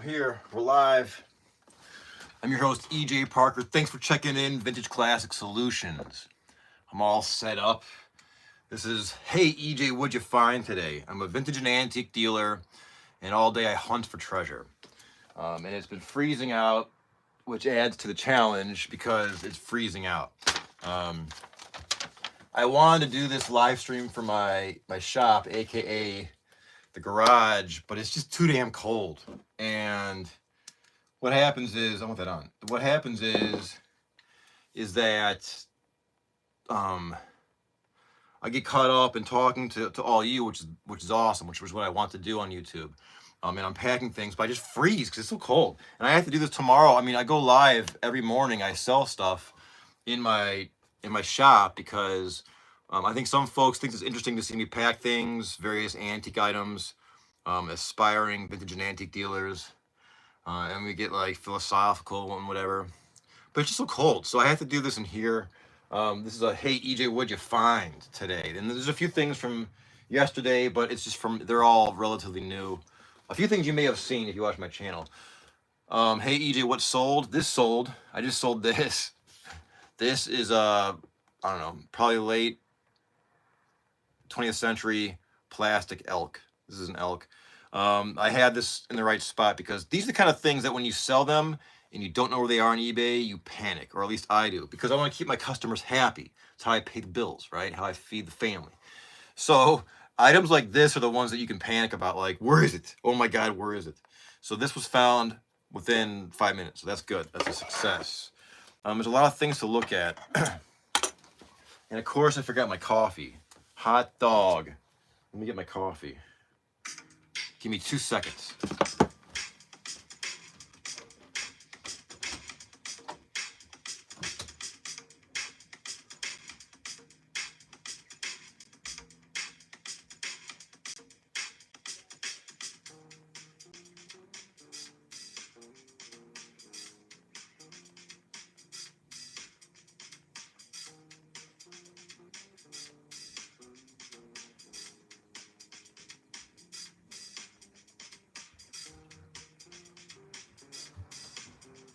here. We're live. I'm your host, EJ Parker. Thanks for checking in, Vintage Classic Solutions. I'm all set up. This is, hey EJ, what'd you find today? I'm a vintage and antique dealer, and all day I hunt for treasure. And it's been freezing out, which adds to the challenge because it's freezing out. I wanted to do this live stream for my shop, aka the garage, but it's just too damn cold. And what happens is, I want that on. What happens is that I get caught up in talking to all you, which is awesome, which was what I want to do on YouTube. And I'm packing things, but I just freeze because it's so cold. And I have to do this tomorrow. I mean, I go live every morning. I sell stuff in my shop because I think some folks think it's interesting to see me pack things, various antique items, aspiring vintage and antique dealers, and we get like philosophical and whatever. But it's just so cold, so I have to do this in here. This is a hey EJ, what'd you find today? And there's a few things from yesterday, but it's just they're all relatively new. A few things you may have seen if you watch my channel. Hey EJ, what sold? This sold. I just sold this. This is I don't know, probably late 20th century plastic elk. This is an elk. I had this in the right spot because these are the kind of things that when you sell them and you don't know where they are on eBay, you panic, or at least I do, because I want to keep my customers happy. It's how I pay the bills, right? How I feed the family. So items like this are the ones that you can panic about, like, where is it? Oh my God, where is it? So this was found within 5 minutes, so that's good. That's a success. There's a lot of things to look at. And of course, I forgot my coffee. Hot dog. Let me get my coffee. Give me 2 seconds.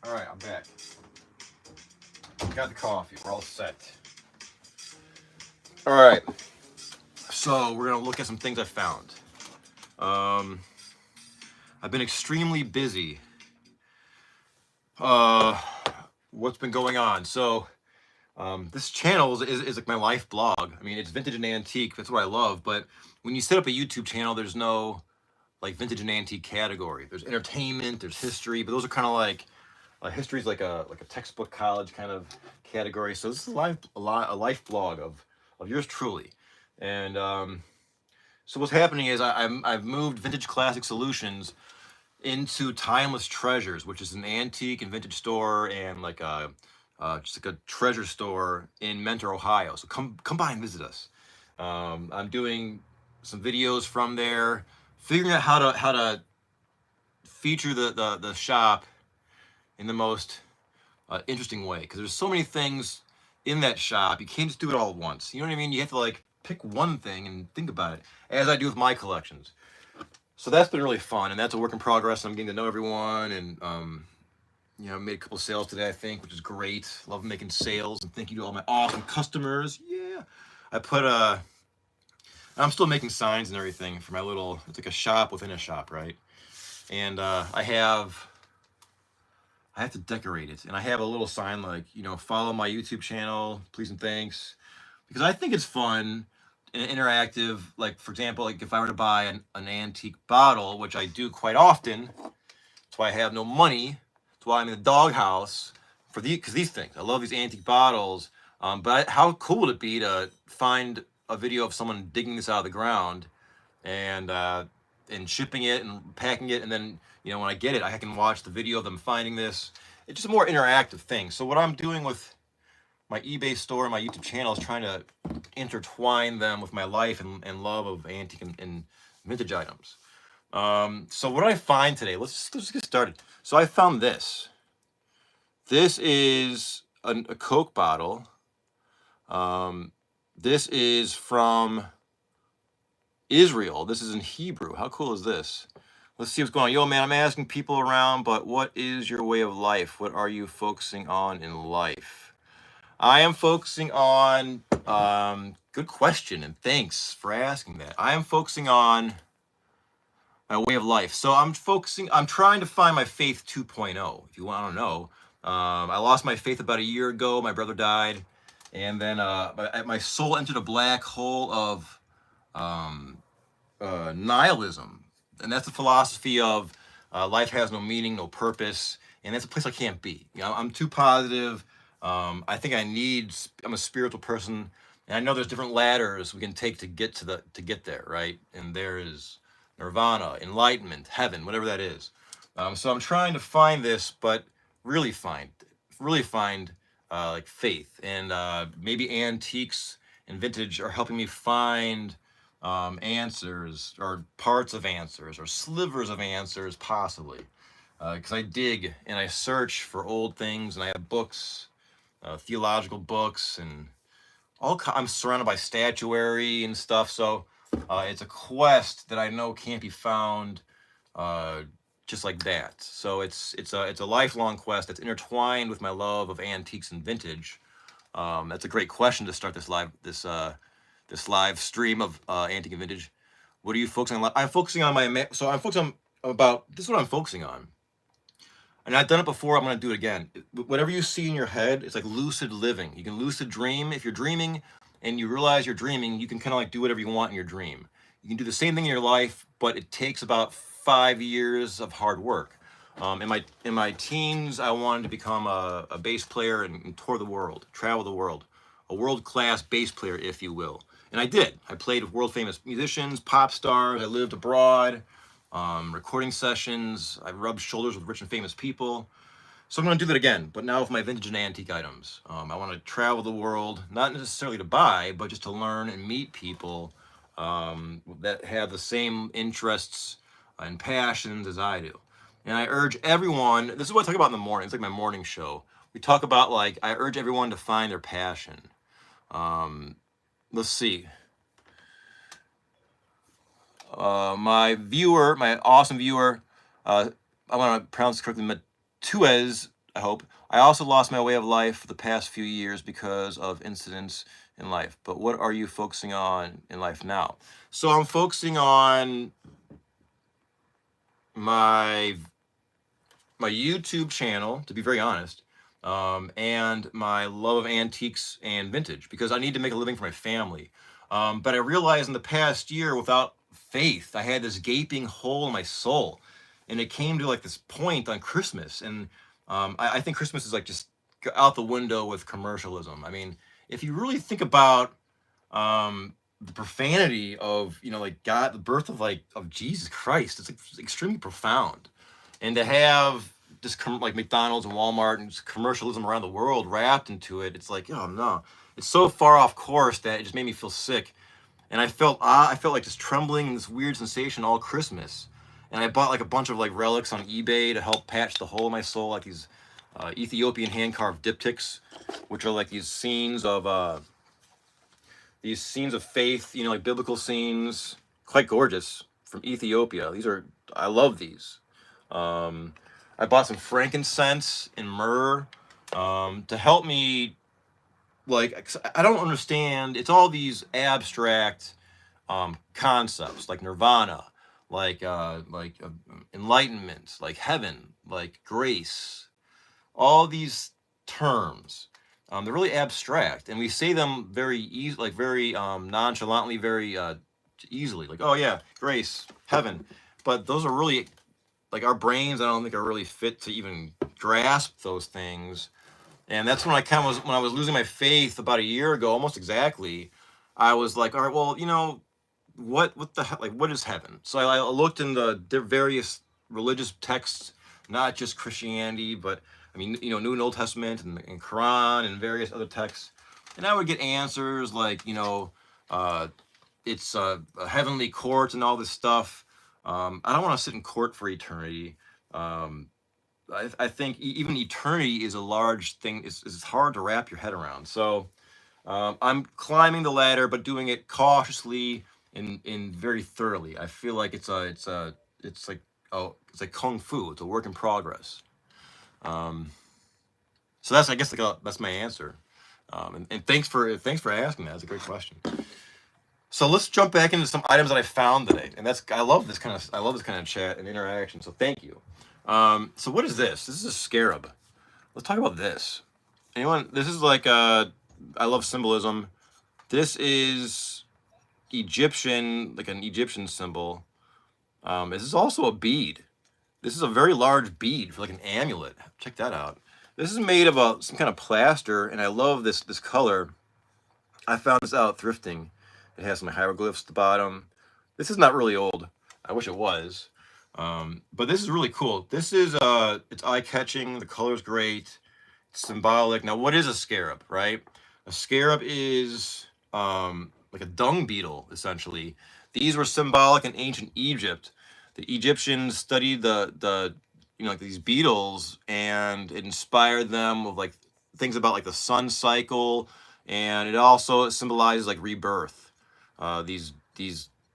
All right, I'm back. Got the coffee. We're all set. All right. So we're gonna look at some things I found. I've been extremely busy. What's been going on? So this channel is like my life blog. I mean, it's vintage and antique. That's what I love. But when you set up a YouTube channel, there's no like vintage and antique category. There's entertainment. There's history. But those are kind of like history is like a textbook college kind of category. So this is a life blog of yours truly. And so what's happening is I've moved Vintage Classic Solutions into Timeless Treasures, which is an antique and vintage store and like just like a treasure store in Mentor, Ohio. So come by and visit us. I'm doing some videos from there, figuring out how to feature the shop in the most interesting way, because there's so many things in that shop. You can't just do it all at once. You know what I mean? You have to like pick one thing and think about it, as I do with my collections. So that's been really fun, and that's a work in progress. I'm getting to know everyone, and you know, made a couple sales today, I think, which is great. Love making sales, and thank you to all my awesome customers. Yeah, I put I'm still making signs and everything for my little. It's like a shop within a shop, right? And I have to decorate it, and I have a little sign like, you know, follow my YouTube channel, please and thanks, because I think it's fun and interactive. Like, for example, like if I were to buy an antique bottle, which I do quite often, that's why I have no money. That's why I'm in the doghouse because these things. I love these antique bottles. But how cool would it be to find a video of someone digging this out of the ground and shipping it and packing it, and then, you know, when I get it, I can watch the video of them finding this. It's just a more interactive thing. So what I'm doing with my eBay store and my YouTube channel is trying to intertwine them with my life and love of antique and vintage items. So what did I find today? Let's just get started. So I found this. This is a Coke bottle. This is from Israel. This is in Hebrew. How cool is this? Let's see what's going on. Yo, man, I'm asking people around, but what is your way of life? What are you focusing on in life? I am focusing on, good question, and thanks for asking that. I am focusing on my way of life. So I'm trying to find my faith 2.0, if you want to know. I lost my faith about a year ago. My brother died. And then my soul entered a black hole of um, nihilism. And that's the philosophy of life has no meaning, no purpose. And that's a place I can't be. You know, I'm too positive. I think I'm a spiritual person. And I know there's different ladders we can take to get there, right? And there is nirvana, enlightenment, heaven, whatever that is. So I'm trying to find this, but really find like faith, and maybe antiques and vintage are helping me find answers or parts of answers or slivers of answers, possibly. Because I dig and I search for old things, and I have books, theological books, and I'm surrounded by statuary and stuff. So it's a quest that I know can't be found uh, just like that. So it's a lifelong quest that's intertwined with my love of antiques and vintage. That's a great question to start this live stream of antique and vintage. What are you focusing on? I'm focusing on I'm focusing on about this is what I'm focusing on. And I've done it before. I'm going to do it again. Whatever you see in your head, it's like lucid living. You can lucid dream. If you're dreaming and you realize you're dreaming, you can kind of like do whatever you want in your dream. You can do the same thing in your life, but it takes about 5 years of hard work. In my teens, I wanted to become a bass player and tour the world, travel the world, a world-class bass player, if you will. And I did. I played with world-famous musicians, pop stars. I lived abroad, recording sessions. I rubbed shoulders with rich and famous people. So I'm going to do that again, but now with my vintage and antique items. I want to travel the world, not necessarily to buy, but just to learn and meet people that have the same interests and passions as I do. And I urge everyone, this is what I talk about in the morning. It's like my morning show. We talk about, like, I urge everyone to find their passion. Let's see. My awesome viewer, I want to pronounce this correctly, Matuez, I hope. I also lost my way of life for the past few years because of incidents in life. But what are you focusing on in life now? So I'm focusing on my YouTube channel, to be very honest, and my love of antiques and vintage, because I need to make a living for my family. But I realized in the past year, without faith, I had this gaping hole in my soul, and it came to like this point on Christmas, and I think Christmas is like just out the window with commercialism. I mean, if you really think about the profanity of, you know, like God, the birth of of Jesus Christ, it's extremely profound, and to have this like McDonald's and Walmart and just commercialism around the world wrapped into it, it's like, oh no, it's so far off course that it just made me feel sick. And I felt like just trembling, this weird sensation all Christmas. And I bought like a bunch of like relics on eBay to help patch the hole in my soul, like these Ethiopian hand carved diptychs, which are like these scenes of faith, you know, like biblical scenes, quite gorgeous, from Ethiopia. I love these. I bought some frankincense and myrrh to help me. Like, I don't understand. It's all these abstract concepts, like nirvana, like enlightenment, like heaven, like grace. All these terms, they're really abstract, and we say them very easy, like very nonchalantly, very easily, like, oh yeah, grace, heaven. But those are really, like, our brains, I don't think are really fit to even grasp those things. And that's when when I was losing my faith about a year ago, almost exactly. I was like, all right, well, you know, what the hell, like, what is heaven? So I looked in the various religious texts, not just Christianity, but I mean, you know, New and Old Testament and Quran and various other texts. And I would get answers like, you know, it's a heavenly court and all this stuff. I don't want to sit in court for eternity. I think even eternity is a large thing. It's hard to wrap your head around. So I'm climbing the ladder, but doing it cautiously and very thoroughly. I feel like it's like oh, it's like kung fu. It's a work in progress. Um, so that's, I guess, like that's my answer. And thanks for asking that. That's a great question. So let's jump back into some items that I found today, and I love this kind of chat and interaction. So thank you. So what is this? This is a scarab. Let's talk about this. Anyone? This is like I love symbolism. This is Egyptian, like an Egyptian symbol. This is also a bead. This is a very large bead for like an amulet. Check that out. This is made of some kind of plaster, and I love this color. I found this out thrifting. It has some hieroglyphs at the bottom. This is not really old. I wish it was. But this is really cool. This is it's eye-catching. The color's great. It's symbolic. Now, what is a scarab, right? A scarab is like a dung beetle, essentially. These were symbolic in ancient Egypt. The Egyptians studied the like these beetles, and it inspired them with like things about like the sun cycle, and it also symbolizes like rebirth. These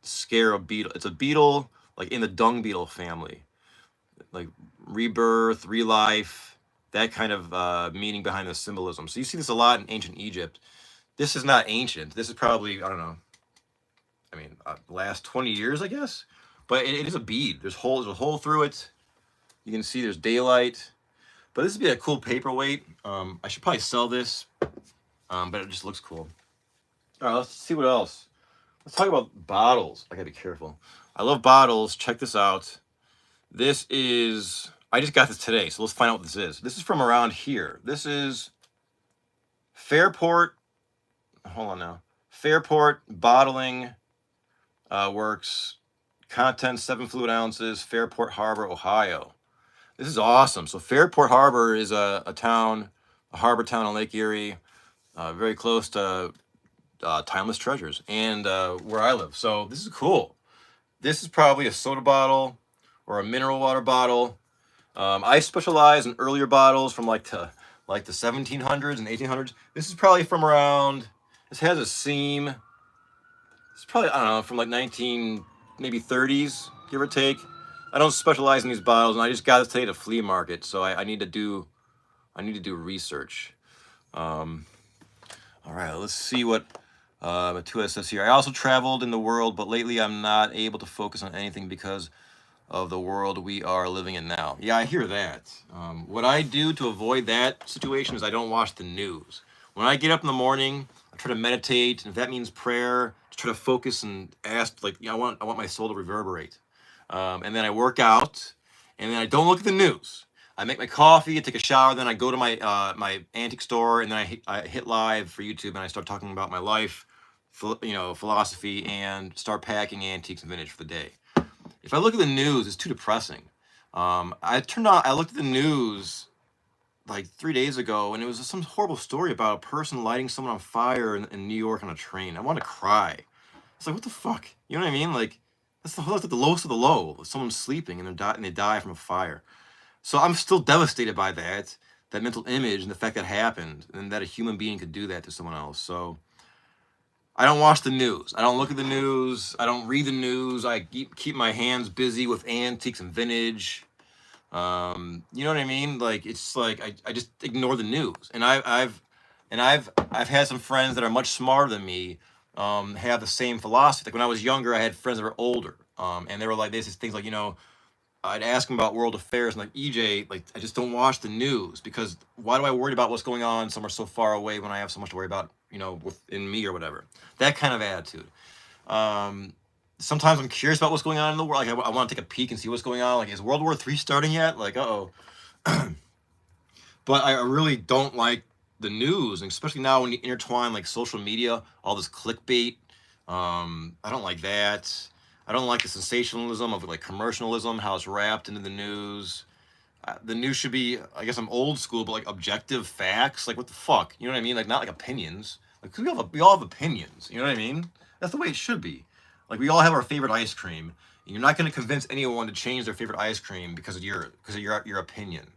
scarab beetle. It's a beetle like in the dung beetle family, like rebirth, relife, that kind of meaning behind the symbolism. So you see this a lot in ancient Egypt. This is not ancient. This is probably, I don't know. I mean, last 20 years, I guess. But it is a bead. There's a hole through it. You can see there's daylight. But this would be a cool paperweight. I should probably sell this, but it just looks cool. All right, let's see what else. Let's talk about bottles. I gotta be careful. I love bottles. Check this out. This is, I just got this today, so let's find out what this is. This is from around here. This is Fairport. Hold on now. Fairport Bottling Works. Content 7 fluid ounces. Fairport Harbor, Ohio. This is awesome. So Fairport Harbor is a harbor town on Lake Erie, very close to Timeless Treasures and where I live. So this is cool. This is probably a soda bottle or a mineral water bottle. I specialize in earlier bottles from like the 1700s and 1800s. This is probably from around, this has a seam. It's probably, I don't know, from like 19, maybe 30s, give or take. I don't specialize in these bottles, and I just got this today at a flea market, so I need to do research. All right, let's see what Matua says here. I also traveled in the world, but lately I'm not able to focus on anything because of the world we are living in now. Yeah, I hear that. What I do to avoid that situation is I don't watch the news. When I get up in the morning, I try to meditate, and if that means prayer, to try to focus and ask, like, I want my soul to reverberate. And then I work out, and then I don't look at the news. I make my coffee, I take a shower, then I go to my my antique store, and then I hit live for YouTube, and I start talking about my life, philosophy, and start packing antiques and vintage for the day. If I look at the news, it's too depressing. I looked at the news like 3 days ago, and it was some horrible story about a person lighting someone on fire in New York on a train. I want to cry. It's like, what the fuck? You know what I mean? Like, that's the lowest of the low. Someone's sleeping and they die from a fire. So I'm still devastated by that mental image and the fact that happened, and that a human being could do that to someone else. So I don't watch the news. I don't look at the news. I don't read the news. I keep my hands busy with antiques and vintage. You know what I mean? Like, it's like I just ignore the news. And I've had some friends that are much smarter than me, have the same philosophy. Like when I was younger, I had friends that were older, and they were like, this is things like, I'd ask them about world affairs, and like, EJ, like, I just don't watch the news, because why do I worry about what's going on somewhere so far away when I have so much to worry about, within me or whatever. That kind of attitude. Sometimes I'm curious about what's going on in the world. Like, I want to take a peek and see what's going on. Like, is World War III starting yet? Like, uh-oh. But I really don't like the news, and especially now when you intertwine like social media, all this clickbait. I don't like that. I don't like the sensationalism of like commercialism, how it's wrapped into the news. The news should be, I guess I'm old school, but like objective facts. Like, what the fuck? You know what I mean? Like, not like opinions. Like, 'cause we all have opinions. You know what I mean? That's the way it should be. Like, we all have our favorite ice cream. And you're not going to convince anyone to change their favorite ice cream because of your opinion.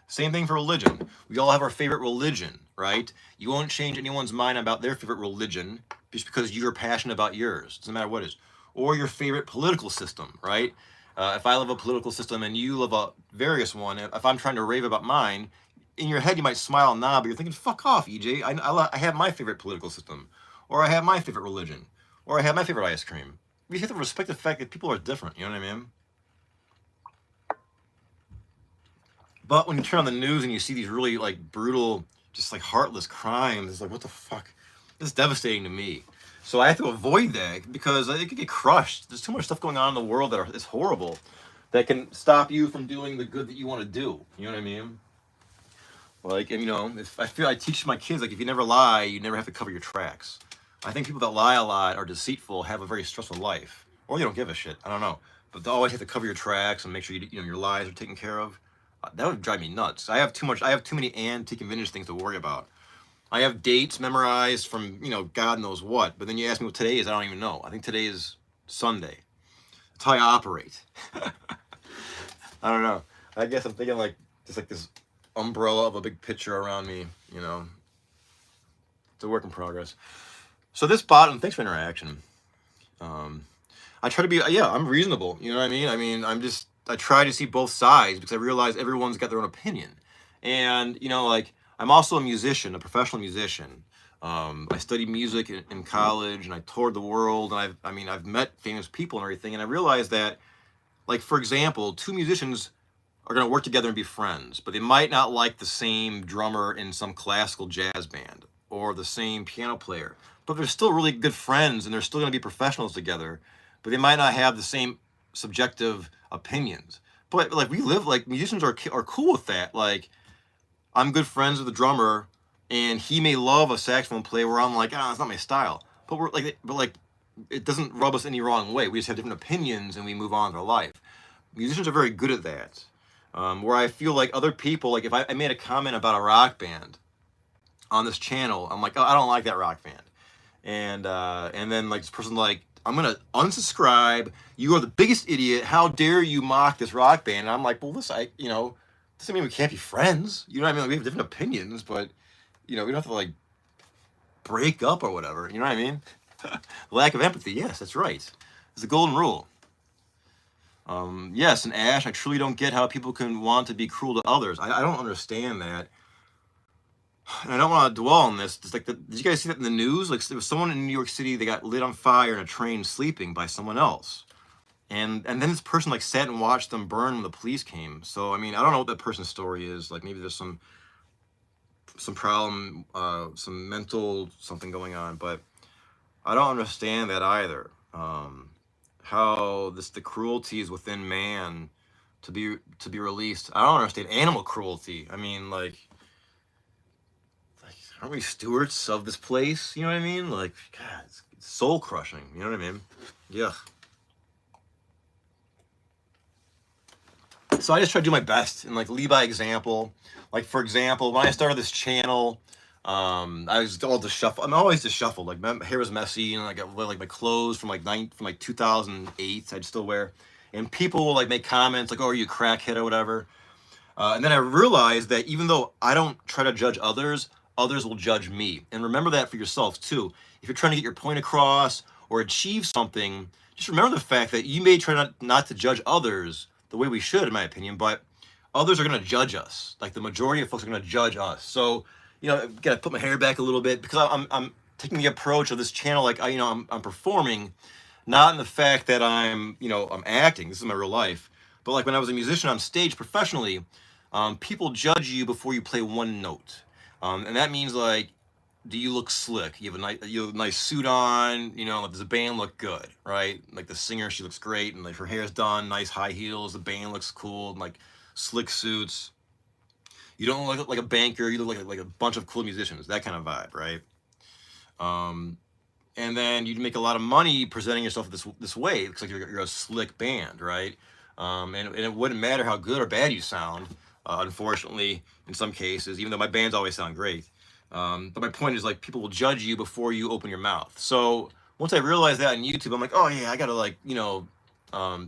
Same thing for religion. We all have our favorite religion, right? You won't change anyone's mind about their favorite religion just because you're passionate about yours. Doesn't matter what it is. Or your favorite political system, right? If I love a political system and you love a various one, if I'm trying to rave about mine, in your head you might smile and nod, but you're thinking, "Fuck off, EJ. I have my favorite political system, or I have my favorite religion, or I have my favorite ice cream." We have to respect the fact that people are different. You know what I mean? But when you turn on the news and you see these really like brutal, just like heartless crimes, it's like, what the fuck? This is devastating to me. So I have to avoid that because it could get crushed. There's too much stuff going on in the world that is horrible, that can stop you from doing the good that you want to do. You know what I mean? Like, and you know, if I teach my kids, like, if you never lie, you never have to cover your tracks. I think people that lie a lot are deceitful, have a very stressful life, or they don't give a shit. I don't know, but they always have to cover your tracks and make sure you know your lies are taken care of. That would drive me nuts. I have too many antique and vintage things to worry about. I have dates memorized from, you know, God knows what. But then you ask me what today is, I don't even know. I think today is Sunday. That's how I operate. I don't know. I guess I'm thinking like just like this umbrella of a big picture around me, you know. It's a work in progress. So this bottom, thanks for interaction. I try to be, yeah, I'm reasonable. You know what I mean? I try to see both sides because I realize everyone's got their own opinion. And, you know, like, I'm also a musician, a professional musician. I studied music in college, and I toured the world, and I've met famous people and everything, and I realized that, like, for example, two musicians are going to work together and be friends, but they might not like the same drummer in some classical jazz band or the same piano player, but they're still really good friends, and they're still going to be professionals together, but they might not have the same subjective opinions. But like, we live, like, musicians are cool with that. Like, I'm good friends with the drummer, and he may love a saxophone player where I'm like, it's not my style. But it doesn't rub us any wrong way. We just have different opinions, and we move on with our life. Musicians are very good at that. Where I feel like other people, like if I made a comment about a rock band on this channel, I'm like, I don't like that rock band, and then like this person like, I'm gonna unsubscribe. You are the biggest idiot. How dare you mock this rock band? And I'm like, well, doesn't mean we can't be friends. You know what I mean? Like, we have different opinions, but you know, we don't have to like break up or whatever. You know what I mean? Lack of empathy. Yes, that's right. It's the golden rule. Yes, and Ash, I truly don't get how people can want to be cruel to others. I don't understand that. And I don't want to dwell on this. It's like, did you guys see that in the news? Like, there was someone in New York City that got lit on fire in a train sleeping by someone else. And then this person like sat and watched them burn when the police came. So I mean, I don't know what that person's story is. Like, maybe there's some problem, some mental something going on. But I don't understand that either. How the cruelty is within man to be released. I don't understand animal cruelty. I mean, like aren't we stewards of this place? You know what I mean? Like, God, it's soul crushing. You know what I mean? Yeah. So I just try to do my best and like lead by example. Like, for example, when I started this channel, I was all disheveled. I'm always disheveled. Like, my hair was messy, and I got like my clothes from like 2008 I'd still wear, and people will like make comments like, "Oh, are you a crackhead or whatever?" And then I realized that even though I don't try to judge others, others will judge me. And remember that for yourself too. If you're trying to get your point across or achieve something, just remember the fact that you may try not to judge others the way we should, in my opinion, but others are going to judge us. Like, the majority of folks are going to judge us. So, you know, I've got to put my hair back a little bit because I'm taking the approach of this channel like, I'm performing, not in the fact that I'm acting. This is my real life. But like when I was a musician on stage professionally, people judge you before you play one note. And that means, like, do you look slick? You have a nice suit on, like, does the band look good, right? Like, the singer, she looks great, and like her hair's done, nice high heels, the band looks cool, and like slick suits. You don't look like a banker, you look like a bunch of cool musicians, that kind of vibe, right? And then you'd make a lot of money presenting yourself this way. It looks like you're a slick band, right? And it wouldn't matter how good or bad you sound, unfortunately, in some cases, even though my bands always sound great. But my point is, like, people will judge you before you open your mouth. So once I realized that on YouTube, I'm like, oh yeah, I gotta, like,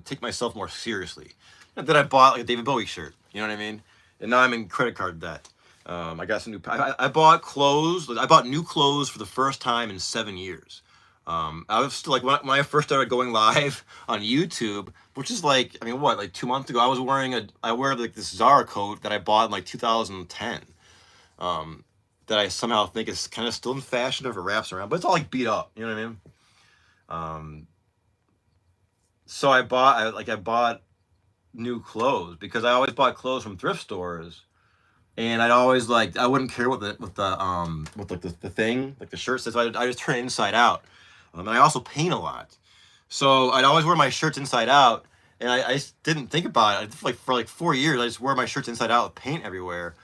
take myself more seriously. Then I bought like a David Bowie shirt, you know what I mean? And now I'm in credit card debt. I got some new. I bought clothes. I bought new clothes for the first time in 7 years. I was still like when I first started going live on YouTube, which is like, I mean, what, like 2 months ago, I wear like this Zara coat that I bought in like 2010. Um, that I somehow think is kind of still in fashion if it wraps around, but it's all like beat up. You know what I mean? Um, so I bought new clothes because I always bought clothes from thrift stores, and I'd always like I wouldn't care what with like the thing like the shirt says. So I just turn it inside out, and I also paint a lot, so I'd always wear my shirts inside out, and I just didn't think about it. Like for like 4 years, I just wear my shirts inside out with paint everywhere,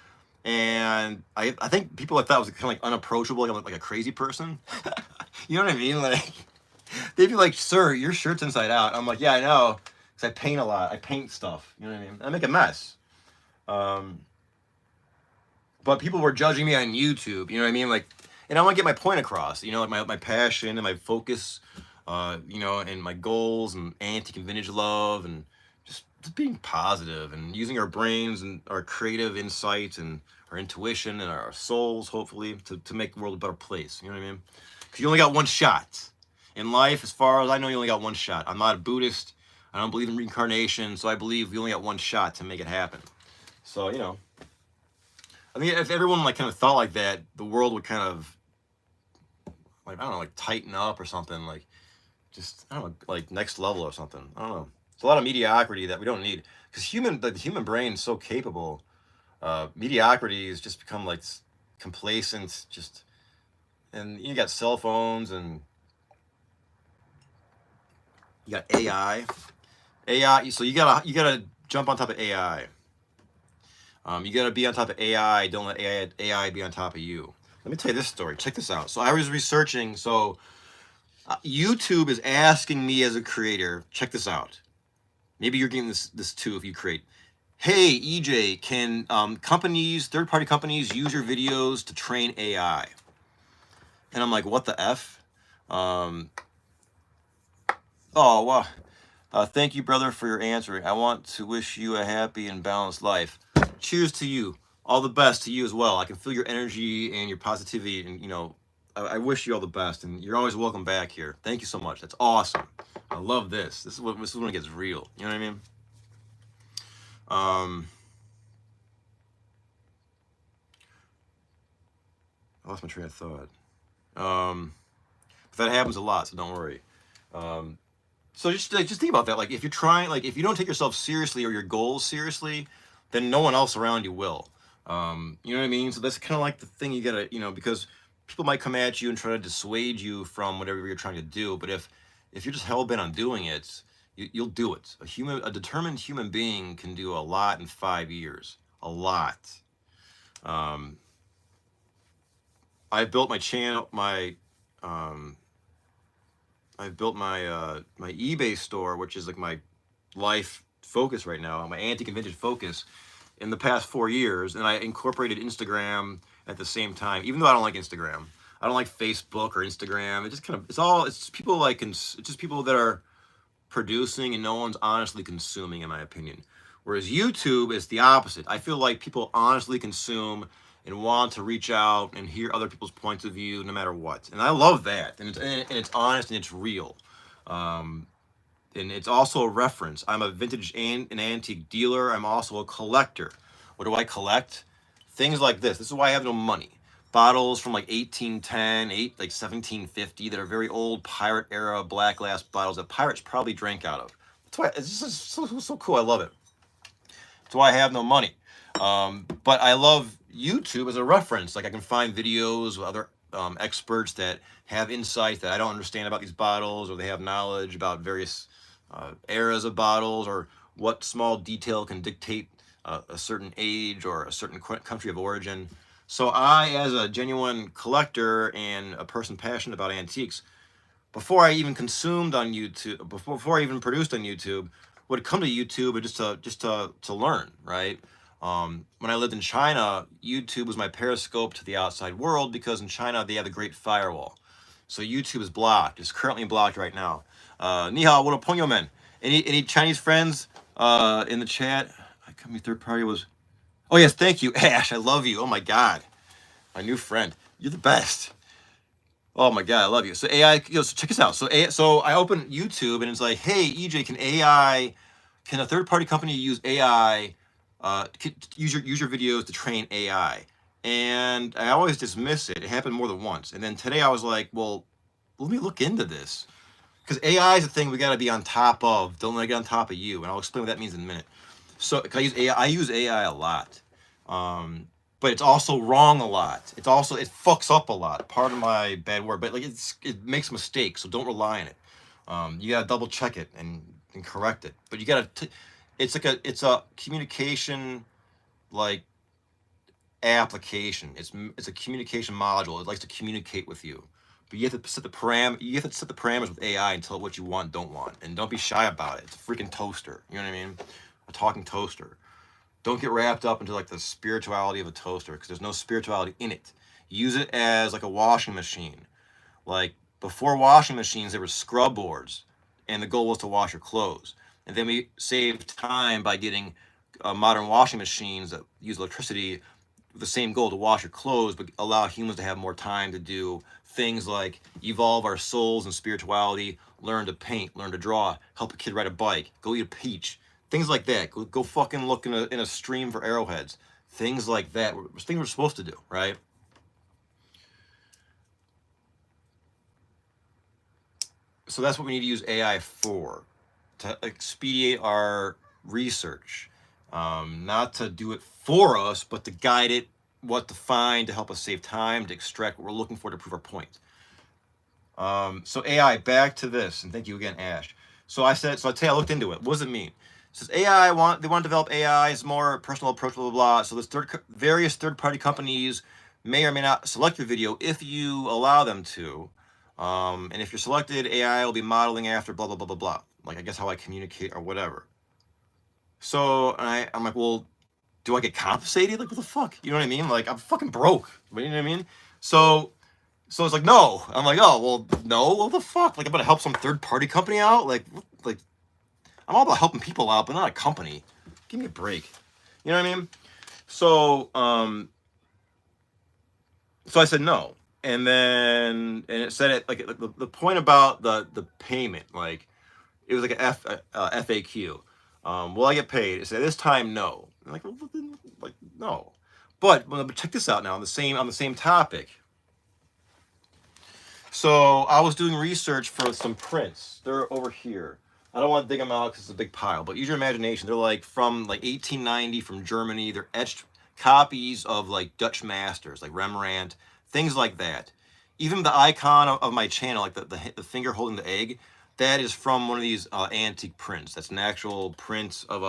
and I think people like that was kind of like unapproachable, like a crazy person. You know what I mean? Like they'd be like, "Sir, your shirt's inside out." I'm like, "Yeah, I know, because I paint a lot. I paint stuff. You know what I mean? I make a mess." Um, but people were judging me on YouTube. You know what I mean? Like, and I want to get my point across. You know, like my passion and my focus. You know, and my goals and antique and vintage love and just being positive and using our brains and our creative insights and our intuition and our souls, hopefully, to make the world a better place. You know what I mean? Because you only got one shot in life. As far as I know, you only got one shot. I'm not a Buddhist. I don't believe in reincarnation, so I believe we only got one shot to make it happen. So, you know, I mean, if everyone like kind of thought like that, the world would kind of like, I don't know, like tighten up or something. Like just, I don't know, like next level or something. I don't know. It's a lot of mediocrity that we don't need because the human brain is so capable. Mediocrity has just become like complacent. Just, and you got cell phones and you got AI. So you gotta jump on top of AI. You gotta be on top of AI. Don't let AI be on top of you. Let me tell you this story. Check this out. So I was researching. So YouTube is asking me as a creator. Check this out. Maybe you're getting this too if you create. Hey EJ, can third-party companies use your videos to train AI? And I'm like, what the F? Um, oh wow. Thank you, brother, for your answering. I want to wish you a happy and balanced life. Cheers to you. All the best to you as well. I can feel your energy and your positivity, and you know, I wish you all the best. And you're always welcome back here. Thank you so much. That's awesome. I love this. This is when it gets real. You know what I mean? I lost my train of thought. But that happens a lot, so don't worry. So just think about that. Like if you're trying, like if you don't take yourself seriously or your goals seriously, then no one else around you will. You know what I mean? So that's kind of like the thing you gotta, you know, because people might come at you and try to dissuade you from whatever you're trying to do. But if you're just hell bent on doing it, you'll do it. A determined human being can do a lot in 5 years. A lot. I've built my channel, I've built my eBay store, which is like my life focus right now, my antique and vintage focus, in the past 4 years, and I incorporated Instagram at the same time. Even though I don't like Instagram, I don't like Facebook or Instagram. It just kind of it's people like it's just people that are producing and no one's honestly consuming, in my opinion. Whereas YouTube is the opposite. I feel like people honestly consume and want to reach out and hear other people's points of view no matter what. And I love that. And it's honest and it's real. And it's also a reference. I'm a vintage and an antique dealer. I'm also a collector. What do I collect? Things like this. This is why I have no money. Bottles from like 1810, like 1750 that are very old pirate era black glass bottles that pirates probably drank out of. That's why it's just so cool. I love it. That's why I have no money. But I love YouTube as a reference. Like I can find videos with other experts that have insight that I don't understand about these bottles, or they have knowledge about various eras of bottles, or what small detail can dictate a certain age or a certain country of origin. So I, as a genuine collector and a person passionate about antiques, before I even consumed on YouTube, before I even produced on YouTube, would come to YouTube just to learn, right? When I lived in China, YouTube was my periscope to the outside world because in China they have the Great Firewall. So YouTube is blocked. It's currently blocked right now. Ni hao, what up, Pongyo men? Any Chinese friends in the chat? I come your third party was. Oh yes, thank you, Ash. I love you. Oh my God, my new friend. You're the best. Oh my God, I love you. So AI, so check this out. So I open YouTube and it's like, hey, EJ, can a third-party company use AI, use your videos to train AI? And I always dismiss it. It happened more than once. And then today I was like, well, let me look into this. Because AI is a thing we got to be on top of. Don't let it get on top of you. And I'll explain what that means in a minute. So, 'cause I use AI. I use AI a lot. Um, but it's also wrong a lot. It fucks up a lot. Pardon my bad word, but like it makes mistakes, so don't rely on it. You gotta double check it and correct it. But you gotta. It's a communication like application. It's a communication module. It likes to communicate with you. But you have to set the parameters with AI and tell it what you want, don't want, and don't be shy about it. It's a freaking toaster. You know what I mean? A talking toaster. Don't get wrapped up into like the spirituality of a toaster because there's no spirituality in it. Use it as like a washing machine. Like before washing machines, there were scrub boards, and the goal was to wash your clothes. And then we saved time by getting modern washing machines that use electricity with the same goal to wash your clothes, but allow humans to have more time to do things like evolve our souls and spirituality, learn to paint, learn to draw, help a kid ride a bike, go eat a peach, things like that. Go fucking look in a stream for arrowheads. Things like that. Things we're supposed to do, right? So that's what we need to use AI for, to expedite our research. Not to do it for us, but to guide it, what to find, to help us save time, to extract what we're looking for to prove our point. So AI, back to this, and thank you again, Ash. So I looked into it. What does it mean? It says they want to develop AI, it's more personal approach, blah, blah, blah. So various third-party companies may or may not select your video if you allow them to. And if you're selected, AI will be modeling after blah, blah, blah, blah, blah. Like, I guess how I communicate or whatever. So I'm like, well, do I get compensated? Like, what the fuck? You know what I mean? Like, I'm fucking broke. You know what I mean? So it's like, no. I'm like, oh, well, no. What the fuck? Like, I'm gonna help some third party company out? Like, I'm all about helping people out, but not a company. Give me a break. You know what I mean? So I said no, and it said it like the point about the payment, like it was like a FAQ. Will I get paid? It said this time no. I'm like, well, like no. But check this out now on the same topic. So I was doing research for some prints. They're over here. I don't want to dig them out because it's a big pile, but use your imagination. They're like from like 1890 from Germany. They're etched copies of like Dutch masters, like Rembrandt, things like that. Even the icon of my channel, like the finger holding the egg, that is from one of these antique prints. That's an actual print of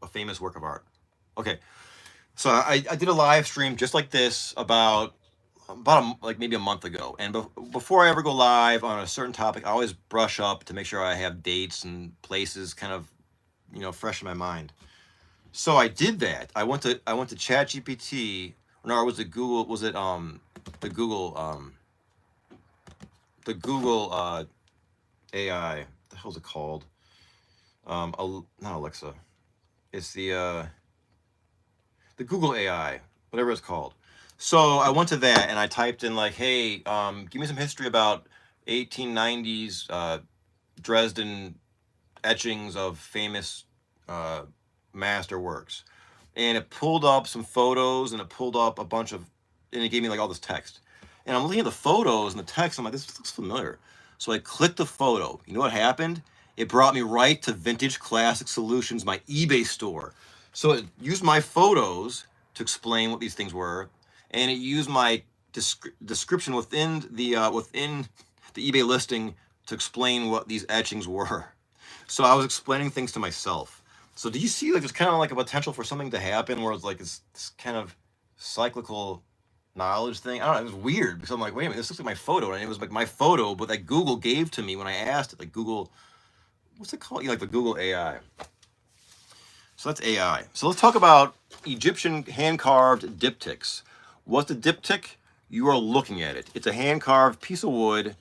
a famous work of art. Okay, so I did a live stream just like this about like maybe a month ago, and before I ever go live on a certain topic, I always brush up to make sure I have dates and places kind of fresh in my mind. So I did that. I went to ChatGPT. No, or was it Google? Was it the Google AI? What the hell's it called? Not Alexa. It's the Google AI, whatever it's called. So I went to that and I typed in like, hey, give me some history about 1890s Dresden etchings of famous master works. And it pulled up some photos and it pulled up a bunch of, and it gave me like all this text. And I'm looking at the photos and the text. I'm like, this looks familiar. So I clicked the photo. You know what happened? It brought me right to Vintage Classic Solutions, my eBay store. So it used my photos to explain what these things were, and it used my description within the eBay listing to explain what these etchings were. So I was explaining things to myself. So do you see like there's kind of like a potential for something to happen where it's like this kind of cyclical knowledge thing? I don't know. It was weird because I'm like, wait a minute, this looks like my photo, and it was like my photo, but that Google gave to me when I asked it. Like Google, what's it called? Like the Google AI. So that's AI. So let's talk about Egyptian hand-carved diptychs. What's a diptych? You are looking at it. It's a hand-carved piece of wood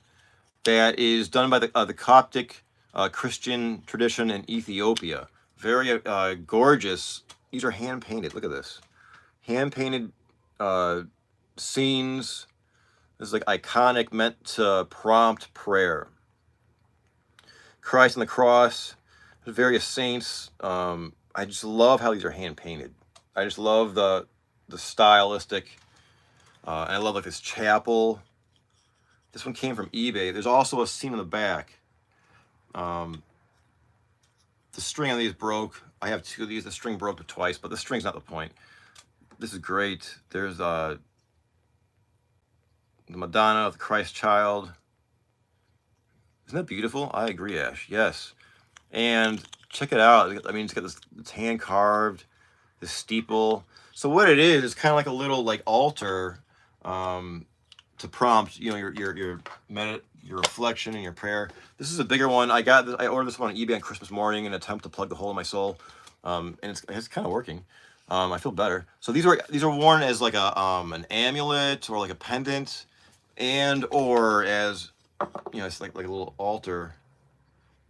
that is done by the Coptic Christian tradition in Ethiopia. Very gorgeous. These are hand-painted. Look at this. Hand-painted scenes. This is like iconic, meant to prompt prayer. Christ on the cross, various saints. I just love how these are hand painted. I just love the stylistic. And I love like this chapel. This one came from eBay. There's also a scene in the back. The string on these broke. I have two of these. The string broke twice, but the string's not the point. This is great. There's the Madonna, the Christ child. Isn't that beautiful? I agree, Ash. Yes. And check it out. I mean, it's got this, it's hand carved, this steeple. So what it is kind of like a little like altar to prompt, you know, your reflection and your prayer. This is a bigger one. I ordered this one on eBay on Christmas morning in an attempt to plug the hole in my soul, and it's kind of working. I feel better. So these are worn as like a an amulet or like a pendant, and or as, you know, it's like a little altar.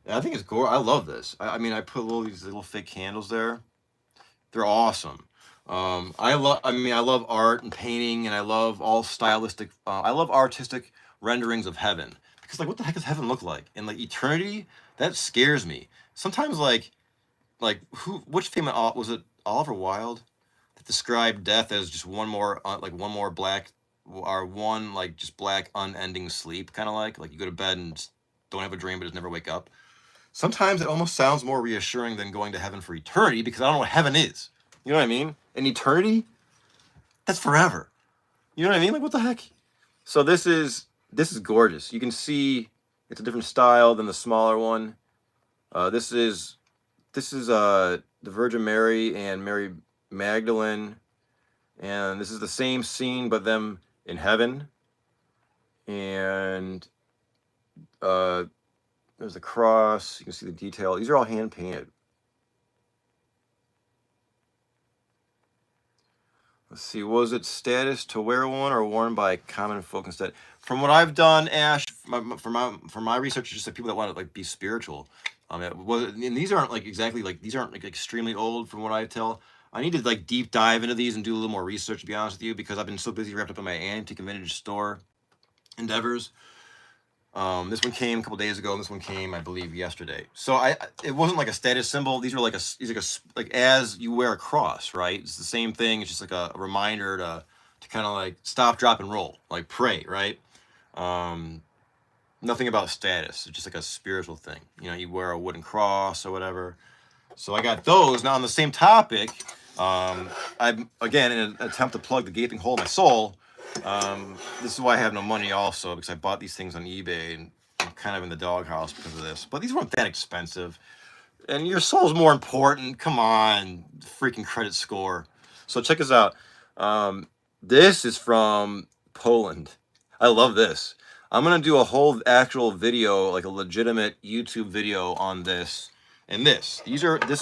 And I think it's gorgeous. I love this. I mean, I put these little fake candles there. They're awesome. I love art and painting, and I love all stylistic. I love artistic renderings of heaven, because like, what the heck does heaven look like? And like eternity, that scares me. Sometimes like which famous was it, Oliver Wilde, that described death as just one more black, or one like just black unending sleep, kind of like you go to bed and just don't have a dream but just never wake up. Sometimes it almost sounds more reassuring than going to heaven for eternity, because I don't know what heaven is. You know what I mean? And eternity, that's forever. You know what I mean? Like, what the heck? So this is gorgeous. You can see it's a different style than the smaller one. This is the Virgin Mary and Mary Magdalene, and this is the same scene but them in heaven. And there's the cross. You can see the detail. These are all hand painted. Let's see, was it status to wear one or worn by common folk instead? From what I've done, Ash, for my research, it's just like people that want to like be spiritual. And these aren't like exactly like, these aren't like extremely old from what I tell. I need to like deep dive into these and do a little more research, to be honest with you, because I've been so busy wrapped up in my antique and vintage store endeavors. This one came a couple days ago, and this one came, I believe, yesterday. So it wasn't like a status symbol. These are like like as you wear a cross, right? It's the same thing. It's just like a reminder to kind of like stop, drop, and roll, like pray, right? Nothing about status. It's just like a spiritual thing. You know, you wear a wooden cross or whatever. So I got those. Now on the same topic, I'm again in an attempt to plug the gaping hole in my soul. This is why I have no money also, because I bought these things on eBay, and I'm kind of in the doghouse because of this. But these weren't that expensive, and your soul's more important. Come on, freaking credit score. So check this out. This is from Poland. I love this. I'm gonna do a whole actual video, like a legitimate YouTube video on this. And this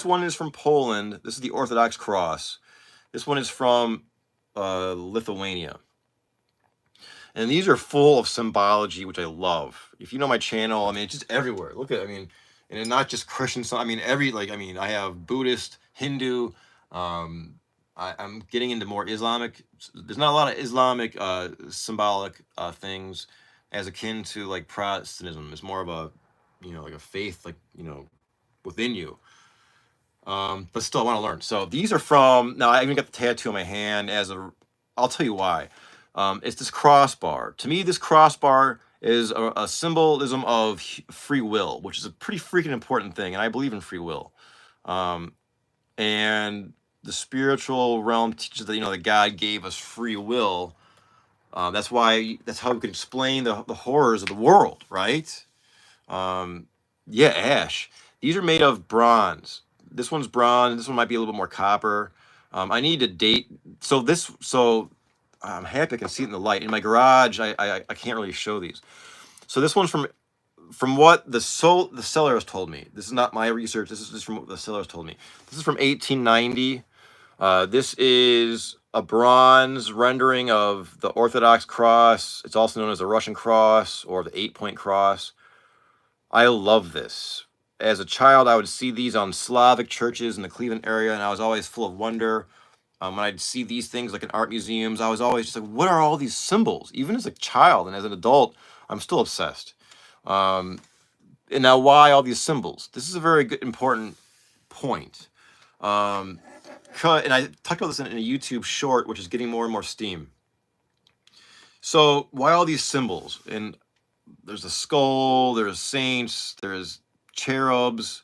one is from Poland. This is the Orthodox cross. This one is from Lithuania. And these are full of symbology, which I love. If you know my channel, I mean, it's just everywhere. Look at, I mean, and it's not just Christian. I mean, I have Buddhist, Hindu. I'm getting into more Islamic. There's not a lot of Islamic symbolic things as akin to like Protestantism. It's more of a, you know, like a faith, like, you know, within you. But still, I want to learn. So these are from, now I even got the tattoo on my hand I'll tell you why. It's this crossbar. To me, this crossbar is a symbolism of free will, which is a pretty freaking important thing. And I believe in free will. And the spiritual realm teaches that, you know, that God gave us free will. That's how we can explain the horrors of the world, right? Yeah, Ash. These are made of bronze. This one's bronze. This one might be a little bit more copper. I need to date. So I'm happy I can see it in the light. In my garage, I can't really show these. So this one's from what the seller has told me. This is not my research. This is just from what the seller has told me. This is from 1890. This is a bronze rendering of the Orthodox cross. It's also known as the Russian cross or the 8-point cross. I love this. As a child, I would see these on Slavic churches in the Cleveland area, and I was always full of wonder. When I'd see these things like in art museums, I was always just like, what are all these symbols? Even as a child and as an adult, I'm still obsessed. And now, why all these symbols? This is a very good, important point. And I talked about this in a YouTube short, which is getting more and more steam. So why all these symbols? And there's a skull, there's saints, there's cherubs.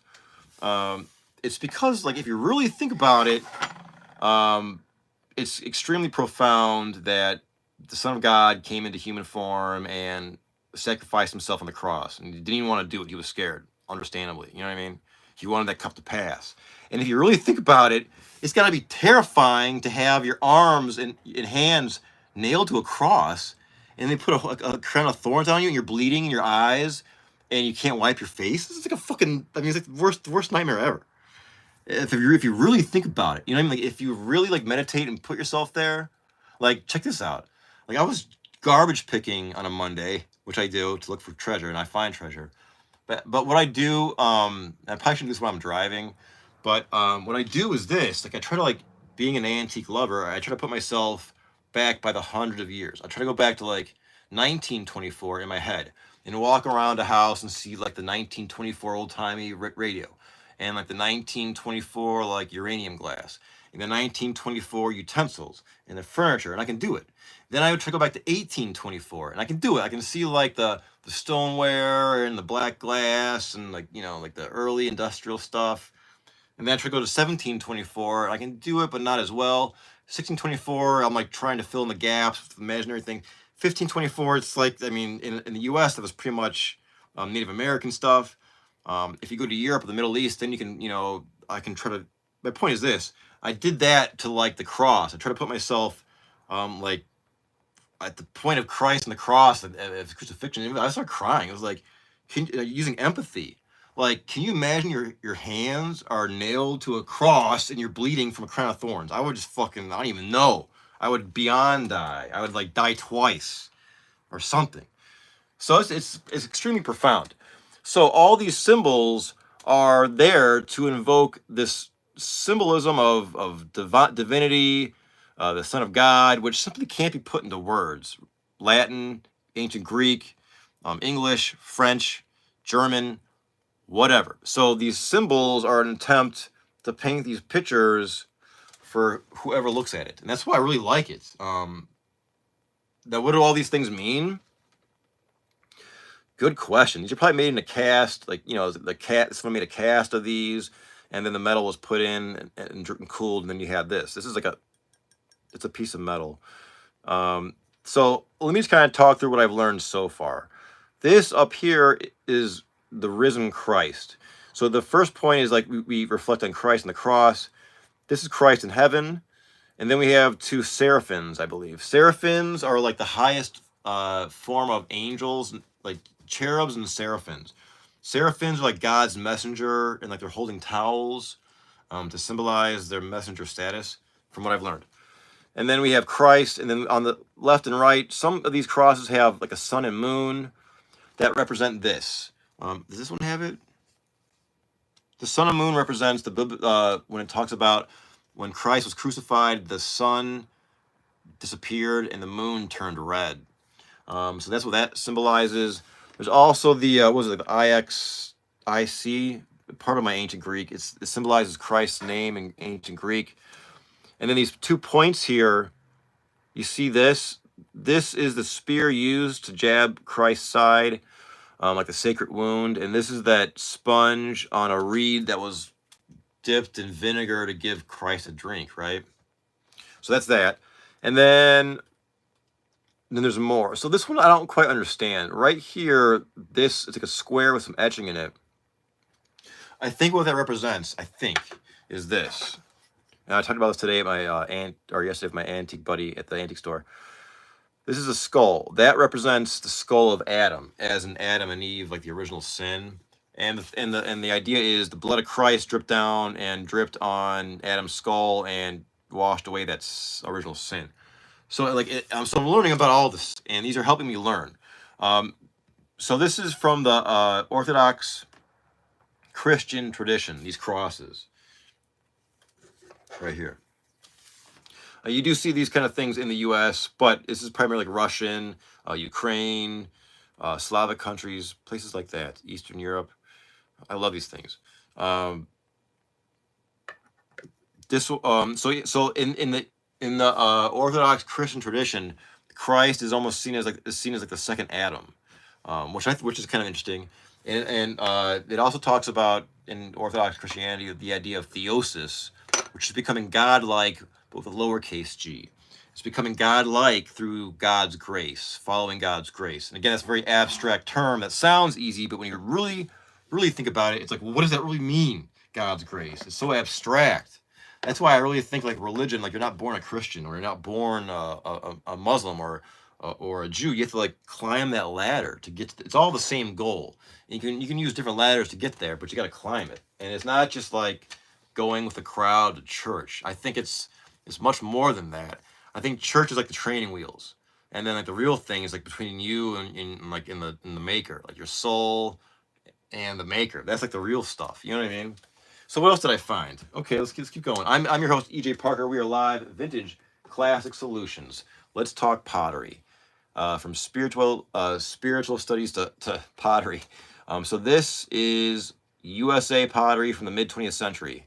It's because, like, if you really think about it, it's extremely profound that the Son of God came into human form and sacrificed himself on the cross. And he didn't even want to do it. He was scared, understandably. You know what I mean? He wanted that cup to pass. And if you really think about it, it's got to be terrifying to have your arms and hands nailed to a cross, and they put a crown of thorns on you, and you're bleeding in your eyes, and you can't wipe your face. It's like a fucking, I mean, it's like the worst nightmare ever. If you really think about it, you know what I mean? Like, if you really, like, meditate and put yourself there, like, check this out. Like, I was garbage picking on a Monday, which I do to look for treasure, and I find treasure. But what I do, I probably shouldn't do this when I'm driving, but what I do is this. Like, I try to, like, being an antique lover, I try to put myself back by the hundreds of years. I try to go back to, like, 1924 in my head and walk around a house and see, like, the 1924 old-timey radio, and, like, the 1924, like, uranium glass, and the 1924 utensils and the furniture, and I can do it. Then I would try to go back to 1824, and I can do it. I can see, like, the stoneware and the black glass and, like, you know, like the early industrial stuff. And then I try to go to 1724, and I can do it, but not as well. 1624, I'm, like, trying to fill in the gaps with imaginary thing. 1524, it's like, I mean, in the U.S., that was pretty much Native American stuff. If you go to Europe or the Middle East, then you can, you know, I can try to, my point is this. I did that to, like, the cross. I try to put myself, like, at the point of Christ and the cross and crucifixion. I started crying. It was like, using empathy. Like, can you imagine your hands are nailed to a cross and you're bleeding from a crown of thorns? I would just fucking, I don't even know. I would beyond die. I would, like, die twice or something. So it's extremely profound. So all these symbols are there to invoke this symbolism of divinity, the Son of God, which simply can't be put into words. Latin, ancient Greek, English, French, German, whatever. So these symbols are an attempt to paint these pictures for whoever looks at it. And that's why I really like it. Now, what do all these things mean? Good question. These are probably made in a cast, like, you know, someone made a cast of these, and then the metal was put in and cooled, and then you had this. This is like it's a piece of metal. So let me just kind of talk through what I've learned so far. This up here is the risen Christ. So the first point is, like, we reflect on Christ and the cross. This is Christ in heaven. And then we have two seraphims, I believe. Seraphims are like the highest form of angels, like cherubs and seraphims. Seraphims are like God's messenger, and, like, they're holding towels to symbolize their messenger status, from what I've learned. And then we have Christ, and then on the left and right, some of these crosses have, like, a sun and moon that represent this. Does this one have it? The sun and moon represents when it talks about when Christ was crucified, the sun disappeared and the moon turned red. So that's what that symbolizes. There's also the the IXIC, part of my ancient Greek. It symbolizes Christ's name in ancient Greek. And then these 2 points here, you see this. This is the spear used to jab Christ's side, like the sacred wound. And this is that sponge on a reed that was dipped in vinegar to give Christ a drink, right? So that's that. And then there's more. So this one I don't quite understand. Right here, it's like a square with some etching in it. I think what that represents, is this. And I talked about this today at my yesterday with my antique buddy at the antique store. This is a skull. That represents the skull of Adam, as in Adam and Eve, like the original sin. And the idea is the blood of Christ dripped down and dripped on Adam's skull and washed away that original sin. So, like, so I'm learning about all this, and these are helping me learn. So this is from the Orthodox Christian tradition, these crosses right here. You do see these kind of things in the U.S., but this is primarily like Russian, Ukraine, Slavic countries, places like that, Eastern Europe. I love these things. So in the Orthodox Christian tradition, Christ is almost seen as like the second Adam, which is kind of interesting, and it also talks about in Orthodox Christianity the idea of theosis, which is becoming God-like but with a lowercase g. It's becoming God-like through God's grace, following God's grace. And again, that's a very abstract term that sounds easy, but when you really think about it, it's like, well, what does that really mean? God's grace. It's so abstract. That's why I really think like religion, like you're not born a Christian or you're not born a Muslim or a Jew. You have to like climb that ladder to get to it's all the same goal. And you can use different ladders to get there, but you got to climb it. And it's not just like going with the crowd to church. I think it's much more than that. I think church is like the training wheels, and then like the real thing is like between you and like in the maker, like your soul and the maker. That's like the real stuff. You know what I mean? So what else did I find? Okay, let's keep going. I'm your host, EJ Parker. We are live, Vintage Classic Solutions. Let's talk pottery. From spiritual studies to pottery. So this is USA pottery from the mid 20th century.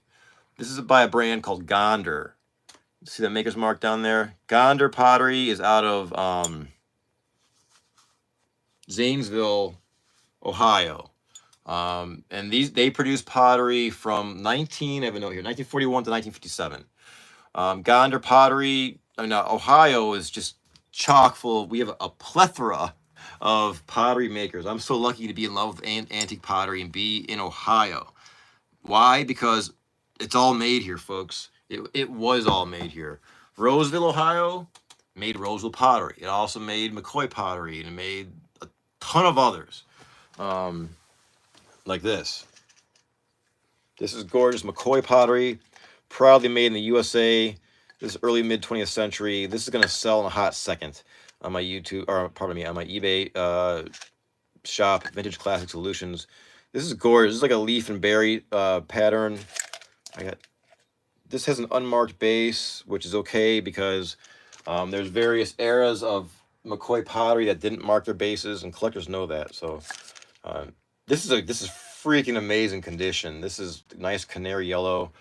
This is by a brand called Gonder. See the maker's mark down there? Gonder pottery is out of Zanesville, Ohio. And they produce pottery from I have a note here, 1941 to 1957. Gonder pottery, Ohio is just chock full. We have a plethora of pottery makers. I'm so lucky to be in love with antique pottery and be in Ohio. Why? Because it's all made here, folks. It was all made here. Roseville, Ohio, made Roseville pottery. It also made McCoy pottery, and it made a ton of others. Like this. This is gorgeous McCoy pottery, proudly made in the USA. This is early mid 20th century. This is gonna sell in a hot second on my on my eBay shop, Vintage Classic Solutions. This is gorgeous. This is like a leaf and berry pattern. This has an unmarked base, which is okay because there's various eras of McCoy pottery that didn't mark their bases, and collectors know that. So this is freaking amazing condition. This is nice canary yellow.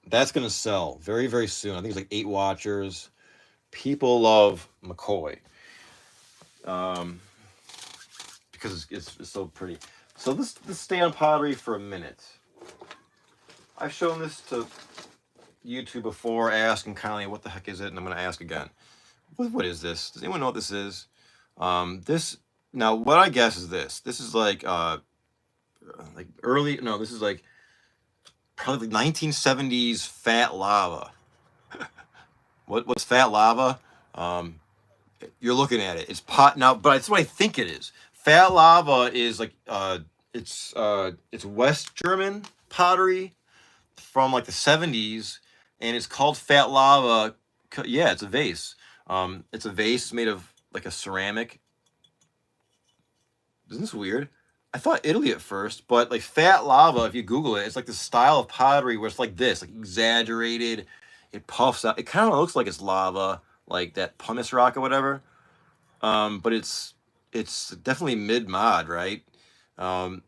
That's gonna sell very, very soon. I think it's like 8 watchers. People love McCoy because it's so pretty. So let's stay on pottery for a minute. I've shown this to YouTube before, asking kindly, what the heck is it? And I'm going to ask again. What is this? Does anyone know what this is? Now, what I guess is this. This is like this is like probably 1970s fat lava. What's fat lava? You're looking at it. It's pot now, but it's what I think it is. Fat lava is like it's West German pottery from like the 70s, and it's called fat lava. Yeah, it's a vase. It's a vase made of like a ceramic. Isn't this weird? I thought Italy at first, but like fat lava, if you Google it, it's like the style of pottery where it's like this, like exaggerated. It puffs out. It kind of looks like it's lava, like that pumice rock or whatever. But it's definitely mid-mod, right? I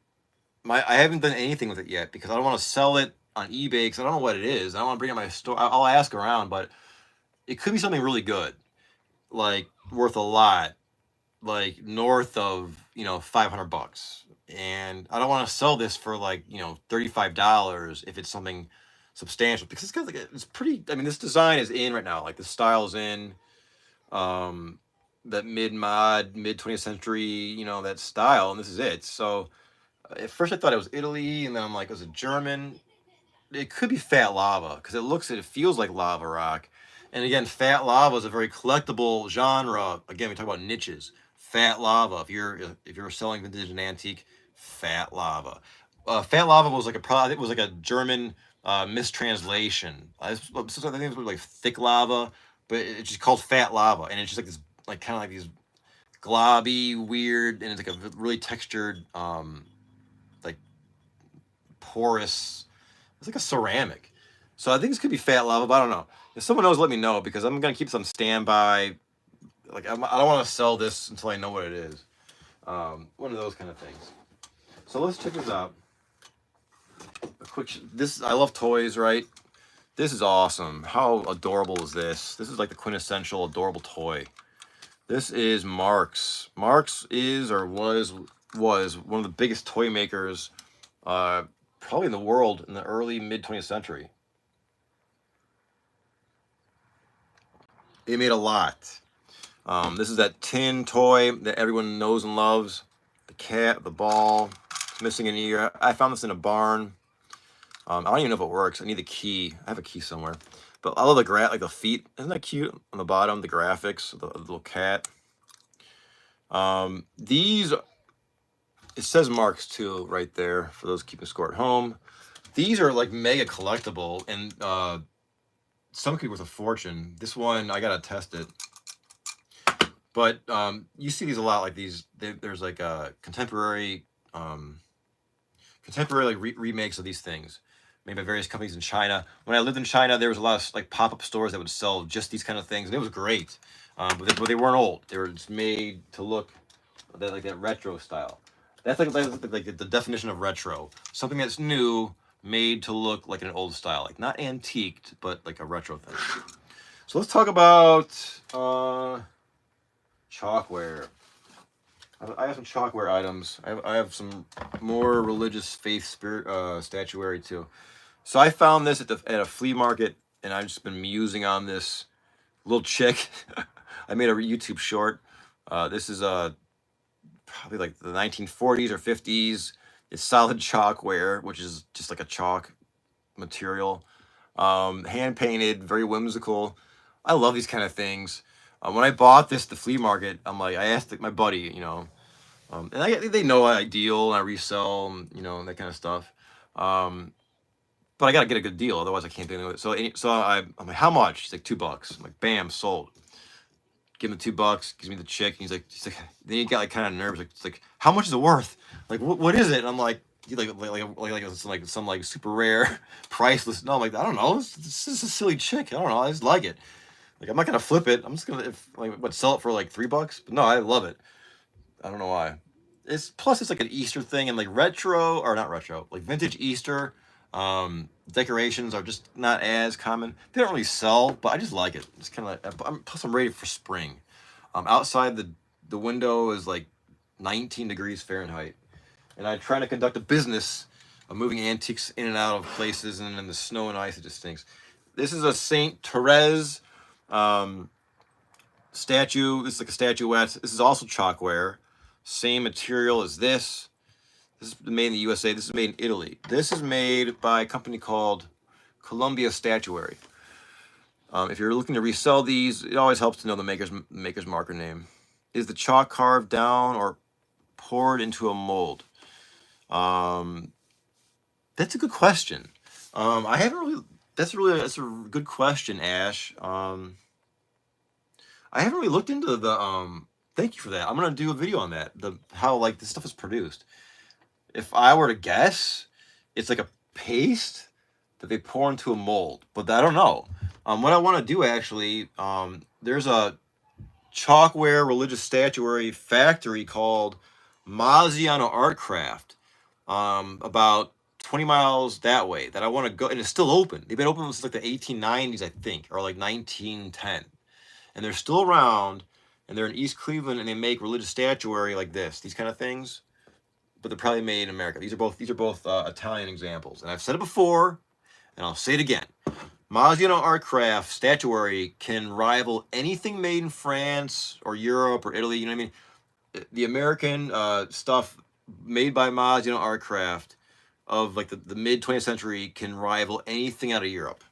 haven't done anything with it yet because I don't want to sell it on eBay because I don't know what it is. I don't want to bring it to my store. I'll ask around, but it could be something really good, like worth a lot, like north of $500. And I don't want to sell this for like $35 if it's something substantial, because it's got like it's pretty. I mean, this design is in right now. Like the style is in. That mid 20th century, that style, and this is it. So at first I thought it was Italy, and then I'm like, was it German? It could be fat lava because it feels like lava rock. And again, fat lava is a very collectible genre. Again, we talk about niches. Fat lava. If you're selling vintage and antique, fat lava. Fat lava was like it was like a German mistranslation. I think it was like thick lava, but it's just called fat lava, and it's just like this, like kind of like these globby, weird, and it's like a really textured, like porous. It's like a ceramic. So I think this could be fat lava, but I don't know. If someone knows, let me know, because I'm gonna keep this on standby. Like I don't want to sell this until I know what it is. One of those kind of things. So let's check this out. A quick. This I love toys, right? This is awesome. How adorable is this? This is like the quintessential adorable toy. This is Marx. Marx is or was one of the biggest toy makers, probably in the world in the early mid 20th century. They made a lot. This is that tin toy that everyone knows and loves. The cat, the ball, missing an ear. I found this in a barn. I don't even know if it works. I need the key. I have a key somewhere. But I love the like the feet. Isn't that cute on the bottom? The graphics, the little cat. These, it says Marks too right there for those keeping score at home. These are like mega collectible, and some could be worth a fortune. This one I gotta test it. But you see these a lot, like these. There's like a contemporary like remakes of these things made by various companies in China. When I lived in China, there was a lot of like pop-up stores that would sell just these kind of things, and it was great. But they weren't old. They were just made to look like that retro style. That's like the definition of retro. Something that's new, made to look like an old style, like not antiqued, but like a retro thing. So let's talk about chalkware. I have some chalkware items. I have some more religious faith spirit statuary too. So I found this at a flea market, and I've just been musing on this little chick. I made a YouTube short. This is probably like the 1940s or 50s. It's solid chalkware, which is just like a chalk material. Hand painted, very whimsical. I love these kind of things. When I bought this at the flea market, I asked my buddy, and they know I deal and I resell, and that kind of stuff. But I got to get a good deal, otherwise I can't do anything with it. So I'm like, how much? He's like, $2. I'm like, bam, sold. Give him the $2, gives me the chick, and he's like, then he got like kind of nervous, like, it's like, how much is it worth? Like, what is it? And I'm like, some like super rare, priceless. No, I'm like, I don't know. This is a silly chick. I don't know. I just like it. Like, I'm not gonna flip it. I'm just gonna sell it for like $3. But no, I love it. I don't know why. It's like an Easter thing, and like like vintage Easter decorations are just not as common. They don't really sell, but I just like it. It's kind of like, plus I'm ready for spring. Outside the window is like 19 degrees Fahrenheit, and I try to conduct a business of moving antiques in and out of places, and in the snow and ice, it just stinks. This is a Saint Therese statue. This is like a statuette. This is also chalkware. Same material as this. This is made in the USA. This is made in Italy. This is made by a company called Columbia Statuary. If you're looking to resell these, it always helps to know the maker's marker name. Is the chalk carved down or poured into a mold? That's a good question. I haven't really. That's a good question, Ash. I haven't really looked into the. Thank you for that. I'm gonna do a video on that. How like this stuff is produced. If I were to guess, it's like a paste that they pour into a mold, but I don't know. What I want to do actually, there's a chalkware religious statuary factory called Maziano Art Craft, about 20 miles that way, that I want to go, and it's still open. They've been open since like the 1890s, I think, or like 1910, and they're still around, and they're in East Cleveland, and they make religious statuary like these kind of things, but they're probably made in America. These are both Italian examples, and I've said it before, and I'll say it again. Maziano Art Craft statuary can rival anything made in France or Europe or Italy. You know what I mean? The American stuff made by Maziano Art Craft of like the mid 20th century can rival anything out of Europe.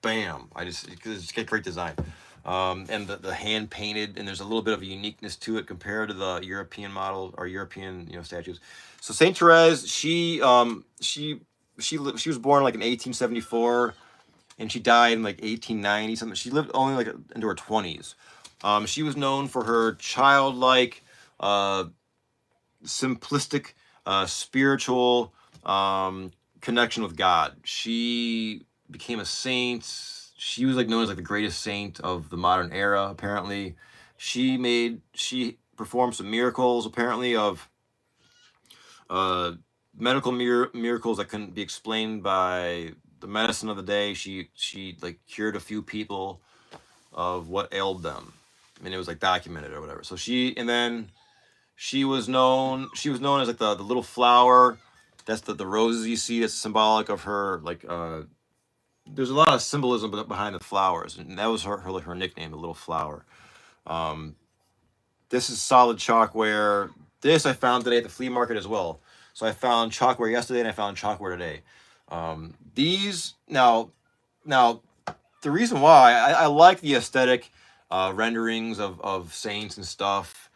Bam! It's got great design, and the hand painted, and there's a little bit of a uniqueness to it compared to the European model or European statues. So Saint Therese, she was born like in 1874, and she died in like 1890 something. She lived only like into her 20s. She was known for her childlike, simplistic, spiritual connection with God. She became a saint. She was like known as like the greatest saint of the modern era. Apparently, she performed some miracles. Apparently, of medical miracles that couldn't be explained by the medicine of the day. She like cured a few people of what ailed them. I mean, it was like documented or whatever. So and then she was known as like the little flower. That's the roses you see. That's symbolic of her. Like there's a lot of symbolism behind the flowers, and that was her nickname, the little flower. This is solid chalkware. This I found today at the flea market as well. So I found chalkware yesterday and I found chalkware today. These now the reason why I like the aesthetic renderings of saints and stuff,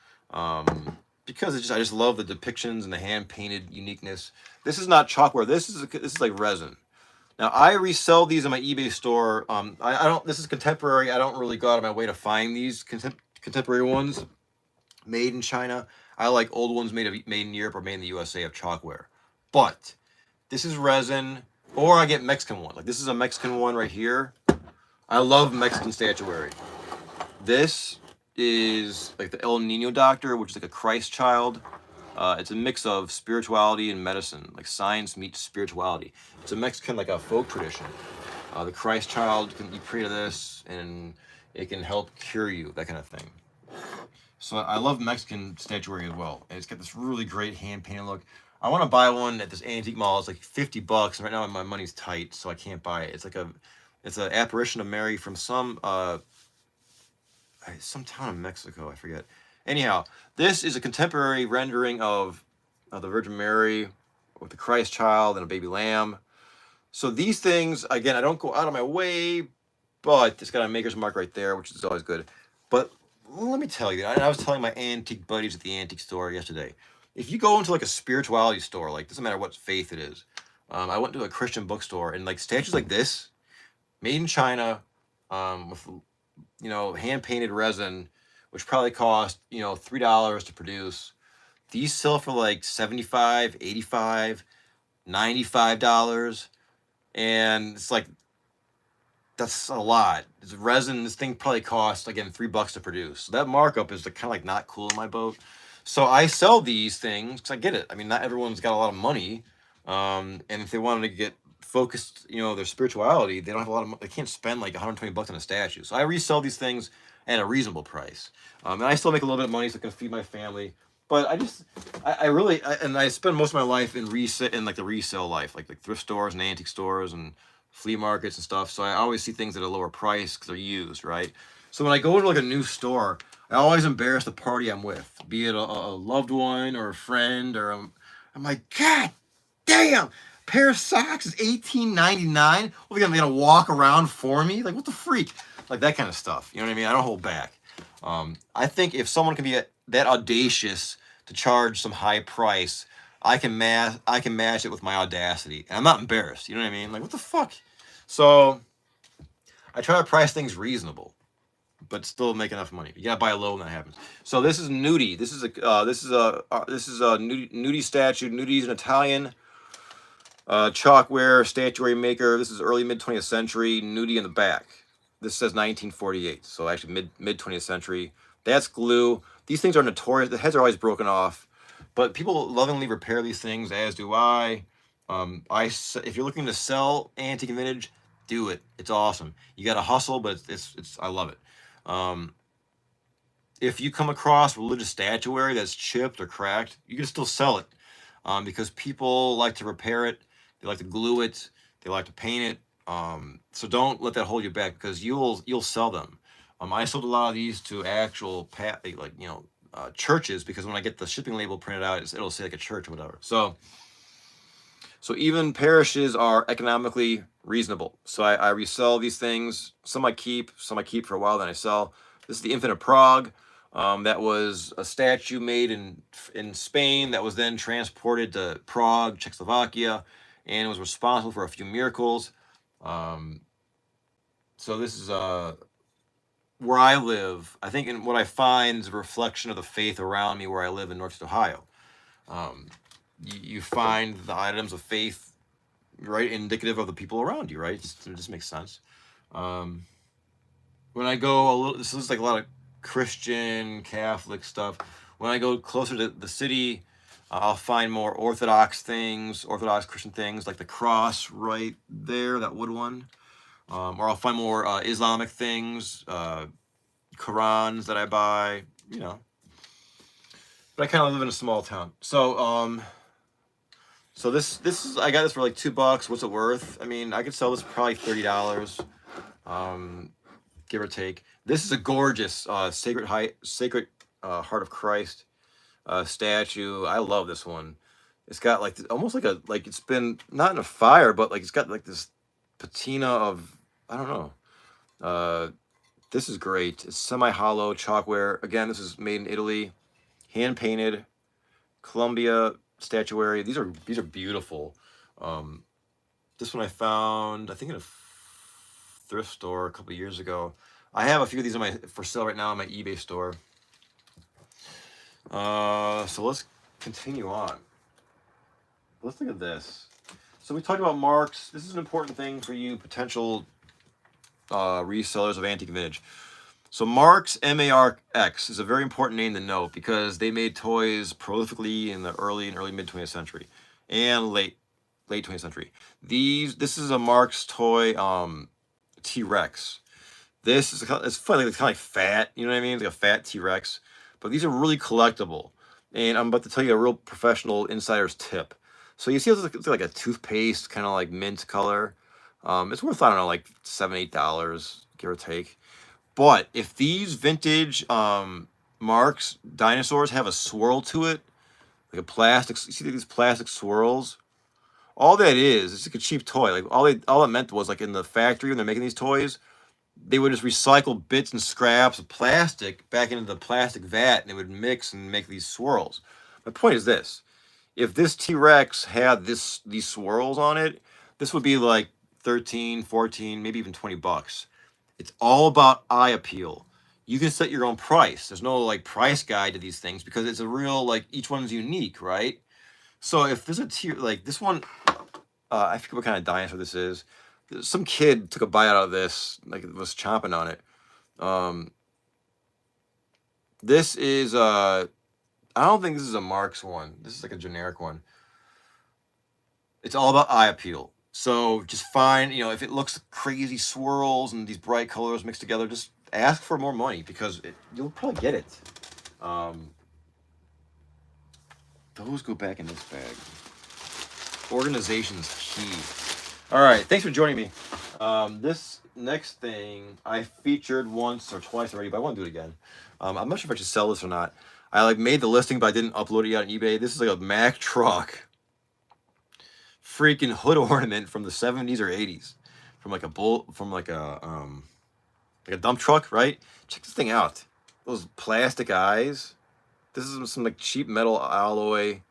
because I just love the depictions and the hand painted uniqueness. This is not chalkware. This is like resin. Now I resell these in my eBay store. I don't. This is contemporary. I don't really go out of my way to find these contemporary ones made in China. I like old ones made in Europe or made in the USA of chalkware. But this is resin, or I get Mexican one. Like this is a Mexican one right here. I love Mexican statuary. This is like the El Nino Doctor, which is like a Christ child. It's a mix of spirituality and medicine, like science meets spirituality. It's a Mexican, like a folk tradition. The Christ child, you pray to this and it can help cure you, that kind of thing. So I love Mexican statuary as well. And it's got this really great hand painted look. I want to buy one at this antique mall. It's like $50, and right now my money's tight, so I can't buy it. It's an apparition of Mary from some town in Mexico, I forget. Anyhow, this is a contemporary rendering of the Virgin Mary with the Christ child and a baby lamb. So these things, again, I don't go out of my way, but it's got a maker's mark right there, which is always good. But let me tell you, I was telling my antique buddies at the antique store yesterday, if you go into like a spirituality store, like doesn't matter what faith it is. I went to a Christian bookstore and like statues like this, made in China, with hand painted resin, which probably cost $3 to produce. These sell for like $75, $85, $95, and it's like that's a lot. It's resin. This thing probably costs again $3 to produce. So that markup is kind of like not cool in my boat. So I sell these things because I get it. I mean, not everyone's got a lot of money, and if they wanted to get focused, their spirituality, they don't have a lot of money. They can't spend like $120 on a statue. So I resell these things at a reasonable price, and I still make a little bit of money so I can feed my family. But I really spend most of my life in like the resale life, like thrift stores and antique stores and flea markets and stuff. So I always see things at a lower price because they're used, right? So when I go into like a new store, I always embarrass the party I'm with, be it a loved one or a friend, or I'm like, God damn, pair of socks is $18.99. What, they're gonna walk around for me? Like, what the freak? Like that kind of stuff. You know what I mean? I don't hold back. I think if someone can be that audacious to charge some high price, I can match it with my audacity, and I'm not embarrassed. You know what I mean? Like, what the fuck? So I try to price things reasonable, but still make enough money. You gotta buy low when that happens. So this is Nudie. This is a Nudie statue. Nudie is an Italian chalkware statuary maker. This is early mid 20th century. Nudie in the back. This says 1948. So actually mid 20th century. That's glue. These things are notorious. The heads are always broken off, but people lovingly repair these things, as do I. If you're looking to sell antique and vintage, do it. It's awesome. You got to hustle, but it's I love it. If you come across religious statuary that's chipped or cracked, you can still sell it, because people like to repair it. They like to glue it. They like to paint it. So don't let that hold you back, because you'll sell them. I sold a lot of these to actual churches, because when I get the shipping label printed out, it'll say like a church or whatever. So even parishes are economically reasonable. So I resell these things. Some I keep for a while, then I sell. This is the Infant of Prague. That was a statue made in Spain that was then transported to Prague, Czechoslovakia, and was responsible for a few miracles. So this is where I live. I think, and what I find is a reflection of the faith around me where I live in Northeast Ohio. You find the items of faith right, indicative of the people around you, right? It just makes sense. Um, when I go a little, this is like a lot of Christian Catholic stuff. When I go closer to the city, I'll find more Orthodox things, Orthodox Christian things, like the cross right there, that wood one. Or I'll find more Islamic things, Qurans that I buy, you know. But I kind of live in a small town, so this is, I got this for like $2. What's it worth? I mean, I could sell this for probably $30, give or take. This is a gorgeous Sacred Heart of Christ statue. I love this one. It's got like almost like it's been not in a fire, but like it's got like this patina of, I don't know. This is great. It's semi-hollow chalkware. Again, this is made in Italy, hand painted, Columbia statuary. These are beautiful. This one I found, I think, in a thrift store a couple of years ago. I have a few of these for sale right now in my eBay store. So let's continue on. Let's look at this. So we talked about marks. This is an important thing for you potential resellers of antique vintage. So Marx, M-A-R-X, is a very important name to know because they made toys prolifically in the early mid 20th century and late 20th century. This is a Marx toy, T-Rex. It's funny, it's kind of like fat, you know what I mean? It's like a fat T-Rex. But these are really collectible. And I'm about to tell you a real professional insider's tip. So you see it's like a toothpaste, kind of like mint color. It's worth, I don't know, like $7, $8, give or take. But if these vintage Marx dinosaurs have a swirl to it, like a plastic, you see these plastic swirls? All that is, it's like a cheap toy. Like all it meant was, like in the factory when they're making these toys, they would just recycle bits and scraps of plastic back into the plastic vat, and they would mix and make these swirls. My point is this: if this T-Rex had these swirls on it, this would be like 13, 14, maybe even $20. It's all about eye appeal. You can set your own price. There's no like price guide to these things because it's a real, like, each one's unique, right? So if there's a like this one, I forget what kind of dinosaur this is. Some kid took a bite out of this, like it was chomping on it. This is I don't think this is a Marx one. This is like a generic one. It's all about eye appeal. So just find, if it looks crazy swirls and these bright colors mixed together, just ask for more money because you'll probably get it. Those go back in this bag. Organization's key. All right, thanks for joining me. This next thing I featured once or twice already, but I want to do it again. I'm not sure if I should sell this or not. I made the listing, but I didn't upload it yet on eBay. This is like a Mack truck freaking hood ornament from the 70s or 80s, from like a dump truck, right? Check this thing out. Those plastic eyes. This is some like cheap metal alloy,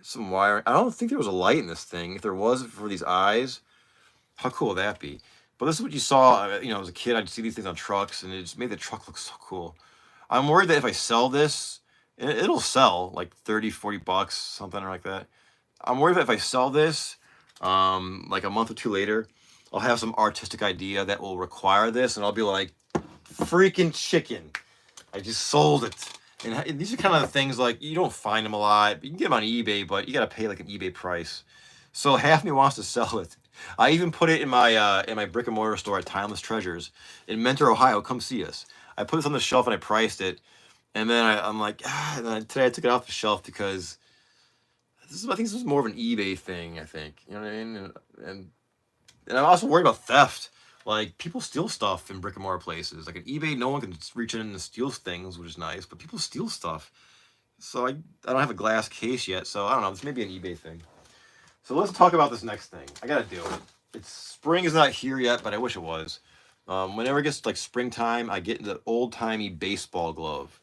some wire. I don't think there was a light in this thing. If there was for these eyes, how cool would that be? But this is what you saw. As a kid, I'd see these things on trucks, and it just made the truck look so cool. I'm worried that if I sell this, and it'll sell like $30, $40, something like that. I'm worried that if I sell this, like a month or two later, I'll have some artistic idea that will require this, and I'll be like, freaking chicken, I just sold it. And these are kind of the things, like, you don't find them a lot. You can get them on eBay, but you got to pay like an eBay price. So half me wants to sell it. I even put it in my brick and mortar store at Timeless Treasures in Mentor, Ohio. Come see us. I put this on the shelf and I priced it, and then I'm like, and then today I took it off the shelf because I think this is more of an eBay thing. I think, you know what I mean, and I'm also worried about theft. Like, people steal stuff in brick and mortar places. Like at eBay, no one can reach in and steal things, which is nice, but people steal stuff. So I don't have a glass case yet, so I don't know. This may be an eBay thing. So let's talk about this next thing. I gotta do it. Spring is not here yet, but I wish it was. Whenever it gets like springtime, I get into old-timey baseball glove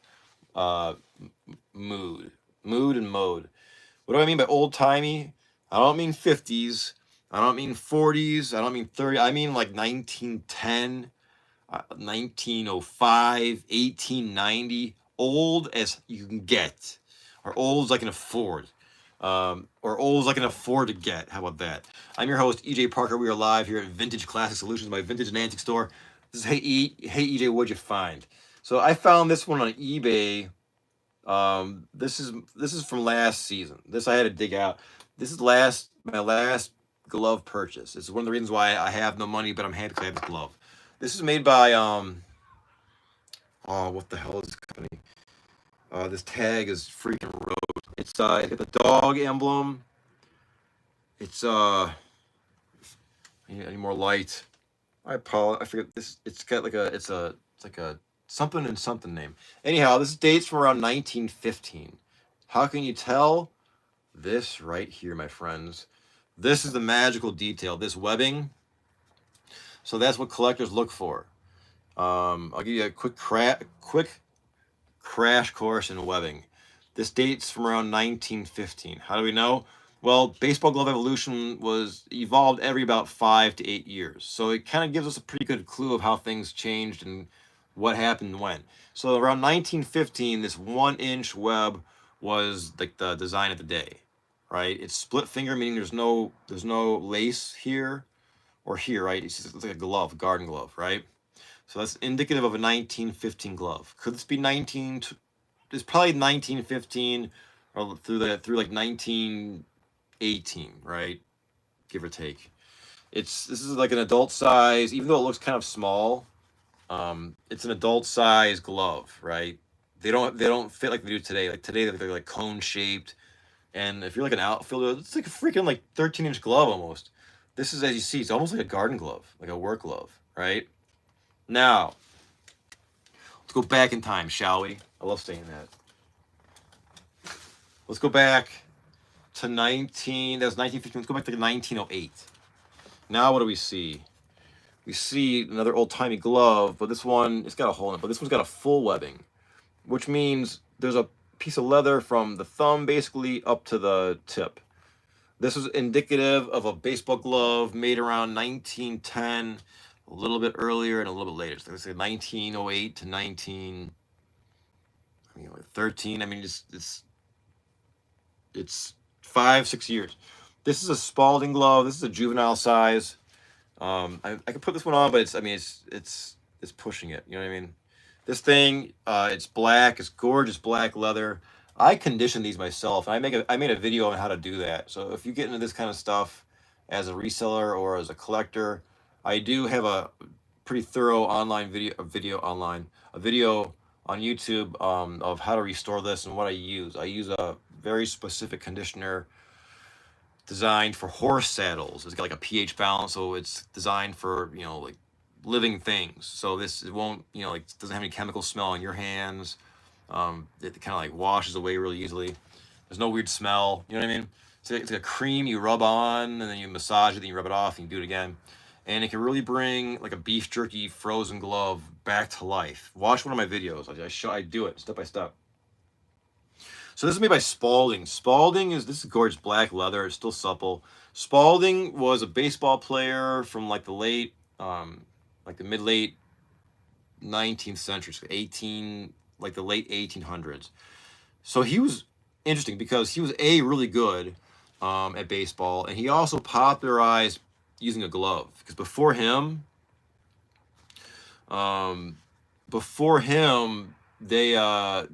mood and mode. What do I mean by old-timey? I don't mean 50s. I don't mean 40s. I don't mean 30. I mean like 1910, 1905, 1890. Old as you can get, or old as I can afford. or old as I can afford to get. How about that? I'm your host, EJ Parker. We are live here at Vintage Classic Solutions, my vintage and antique store. This is Hey EJ, what'd you find? So I found this one on eBay. This is from last season. This I had to dig out. This is my last glove purchase. It's one of the reasons why I have no money, but I'm happy because I have this glove. This is made by oh, what the hell is this company? This tag is freaking road. It's got the dog emblem. It's any more light. I forget this. It's got like it's like a something and something name. Anyhow, this dates from around 1915. How can you tell? This right here, my friends. This is the magical detail. This webbing. So that's what collectors look for. I'll give you a quick crash course in webbing. This dates from around 1915. How do we know? Well, baseball glove evolution was evolved every about 5 to 8 years. So it kind of gives us a pretty good clue of how things changed and what happened when. So around 1915, this 1-inch web was like the design of the day, right? It's split finger, meaning there's no lace here or here, right? It's just like a glove, a garden glove, right? So that's indicative of a 1915 glove. Could this be it's probably 1915 or through like 1918, right? Give or take. This is like an adult size, even though it looks kind of small. It's an adult size glove, right? They don't fit like they do today. Like today they're like cone shaped, and if you're like an outfielder, it's like a freaking like 13-inch glove almost. This is, as you see, it's almost like a garden glove, like a work glove, right? Now, let's go back in time, shall we? I love saying that. Let's go back to 1915. Let's go back to 1908. Now what do we see? We see another old-timey glove, but this one, it's got a hole in it, but this one's got a full webbing, which means there's a piece of leather from the thumb basically up to the tip. This is indicative of a baseball glove made around 1910, a little bit earlier and a little bit later. So let's say 1908 to 1913. I mean, it's 5-6 years. This is a Spalding glove. This is a juvenile size. I could put this one on, but it's pushing it. You know what I mean? This thing, it's black. It's gorgeous black leather. I condition these myself. I made a video on how to do that. So if you get into this kind of stuff as a reseller or as a collector, I do have a pretty thorough video on YouTube of how to restore this and what I use. I use a very specific conditioner designed for horse saddles. It's got like a pH balance, so it's designed for, like living things. So it won't, like doesn't have any chemical smell on your hands. It kind of like washes away really easily. There's no weird smell. You know what I mean? It's like a cream you rub on and then you massage it, then you rub it off and you do it again. And it can really bring like a beef jerky frozen glove back to life. Watch one of my videos. I do it step by step. So this is made by Spalding. This is gorgeous black leather. It's still supple. Spalding was a baseball player from like the mid-late 19th century, so the late 1800s. So he was interesting because he was really good at baseball, and he also popularized using a glove. Because before him, they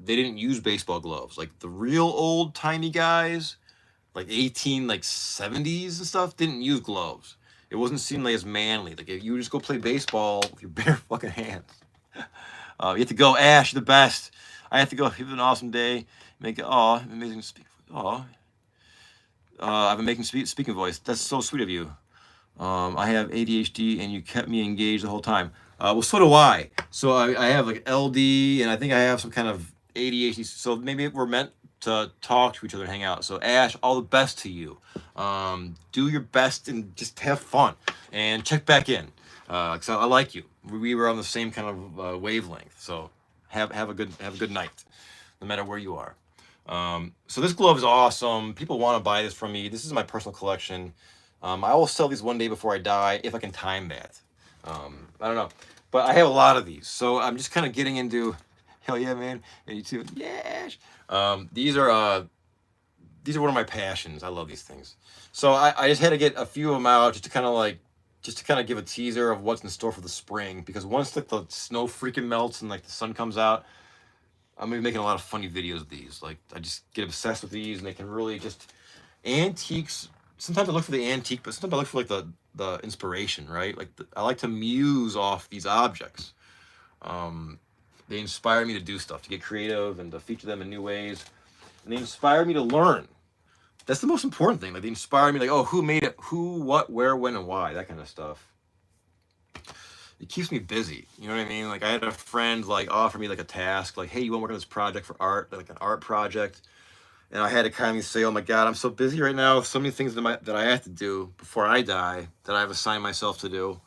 didn't use baseball gloves. Like the real old timey guys, like 70s and stuff, didn't use gloves. It wasn't seen like as manly. Like if you just go play baseball with your bare fucking hands. You have to go, Ash, you're the best. I have to go. Have an awesome day. Amazing speak. I've been making speaking voice. That's so sweet of you. I have ADHD and you kept me engaged the whole time. Well, so do I. So I have like LD and I think I have some kind of ADHD. So maybe we're meant to talk to each other and hang out. So Ash, all the best to you. Do your best and just have fun and check back in. Cause I like you. We were on the same kind of wavelength. So have a good night, no matter where you are. So this glove is awesome. People want to buy this from me. This is my personal collection. I will sell these one day before I die if I can time that. I don't know, but I have a lot of these, so I'm just kind of getting into. Hell yeah, man! And you too. Yeah. These are these are one of my passions. I love these things. So I just had to get a few of them out just to kind of give a teaser of what's in store for the spring. Because once like the snow freaking melts and like the sun comes out, I'm gonna be making a lot of funny videos of these. Like I just get obsessed with these, and they can really just antiques. Sometimes I look for the antique, but sometimes I look for like the inspiration, right? Like I like to muse off these objects. They inspire me to do stuff, to get creative, and to feature them in new ways. And they inspire me to learn. That's the most important thing. Like they inspire me, like, oh, who made it? Who, what, where, when, and why? That kind of stuff. It keeps me busy. You know what I mean? Like I had a friend like offer me like a task, like, hey, you want to work on this project for art, like an art project? And I had to kindly say, oh my God, I'm so busy right now with so many things that I have to do before I die that I've assigned myself to do.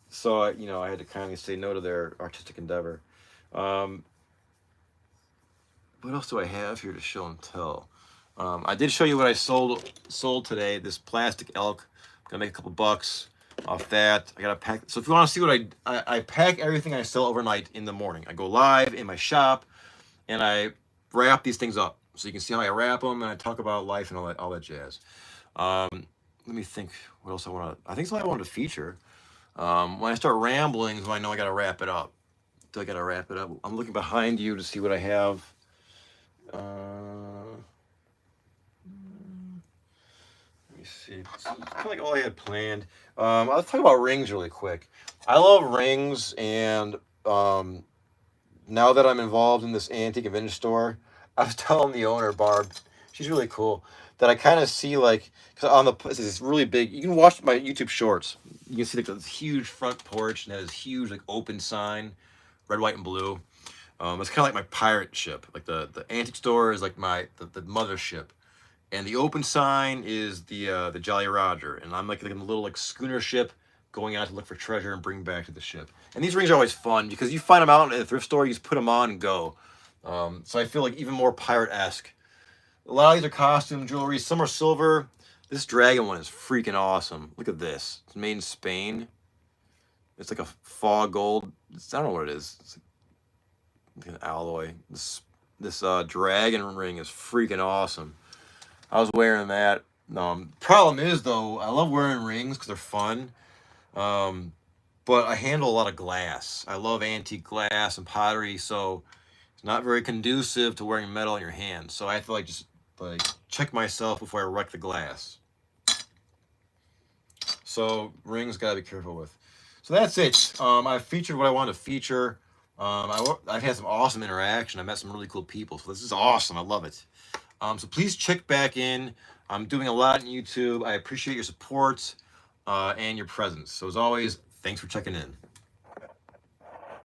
So I had to kindly say no to their artistic endeavor. What else do I have here to show and tell? I did show you what I sold today. This plastic elk. I'm gonna make a couple bucks off that. I gotta pack. So if you want to see what I pack everything I sell overnight in the morning. I go live in my shop and I wrap these things up so you can see how I wrap them, and I talk about life and all that jazz. Let me think what else I want to. I think it's all I wanted to feature. When I start rambling, is when I know I gotta wrap it up. Do I gotta wrap it up? I'm looking behind you to see what I have. Let me see. It's kind of like all I had planned. I'll talk about rings really quick. I love rings, and now that I'm involved in this antique and vintage store, I was telling the owner, Barb, she's really cool, that I kind of see like, because on this really big, you can watch my YouTube shorts. You can see like this huge front porch and that is huge like open sign, red, white, and blue. It's kind of like my pirate ship. Like the antique store is like the mothership, and the open sign is the Jolly Roger, and I'm like a little like schooner ship going out to look for treasure and bring back to the ship. And these rings are always fun because you find them out at a thrift store, you just put them on and go. So I feel like even more pirate-esque. A lot of these are costume jewelry. Some are silver. This dragon one is freaking awesome. Look at this. It's made in Spain. It's like a fog gold. I don't know what it is. It's like an alloy. This dragon ring is freaking awesome. I was wearing that. Problem is though, I love wearing rings because they're fun. But I handle a lot of glass. I love antique glass and pottery, so it's not very conducive to wearing metal in your hand. So I have to just check myself before I wreck the glass. So rings gotta be careful with. So that's it. I featured what I wanted to feature. I've had some awesome interaction. I met some really cool people. So this is awesome. I love it. So please check back in. I'm doing a lot on YouTube. I appreciate your support and your presence. So as always, thanks for checking in.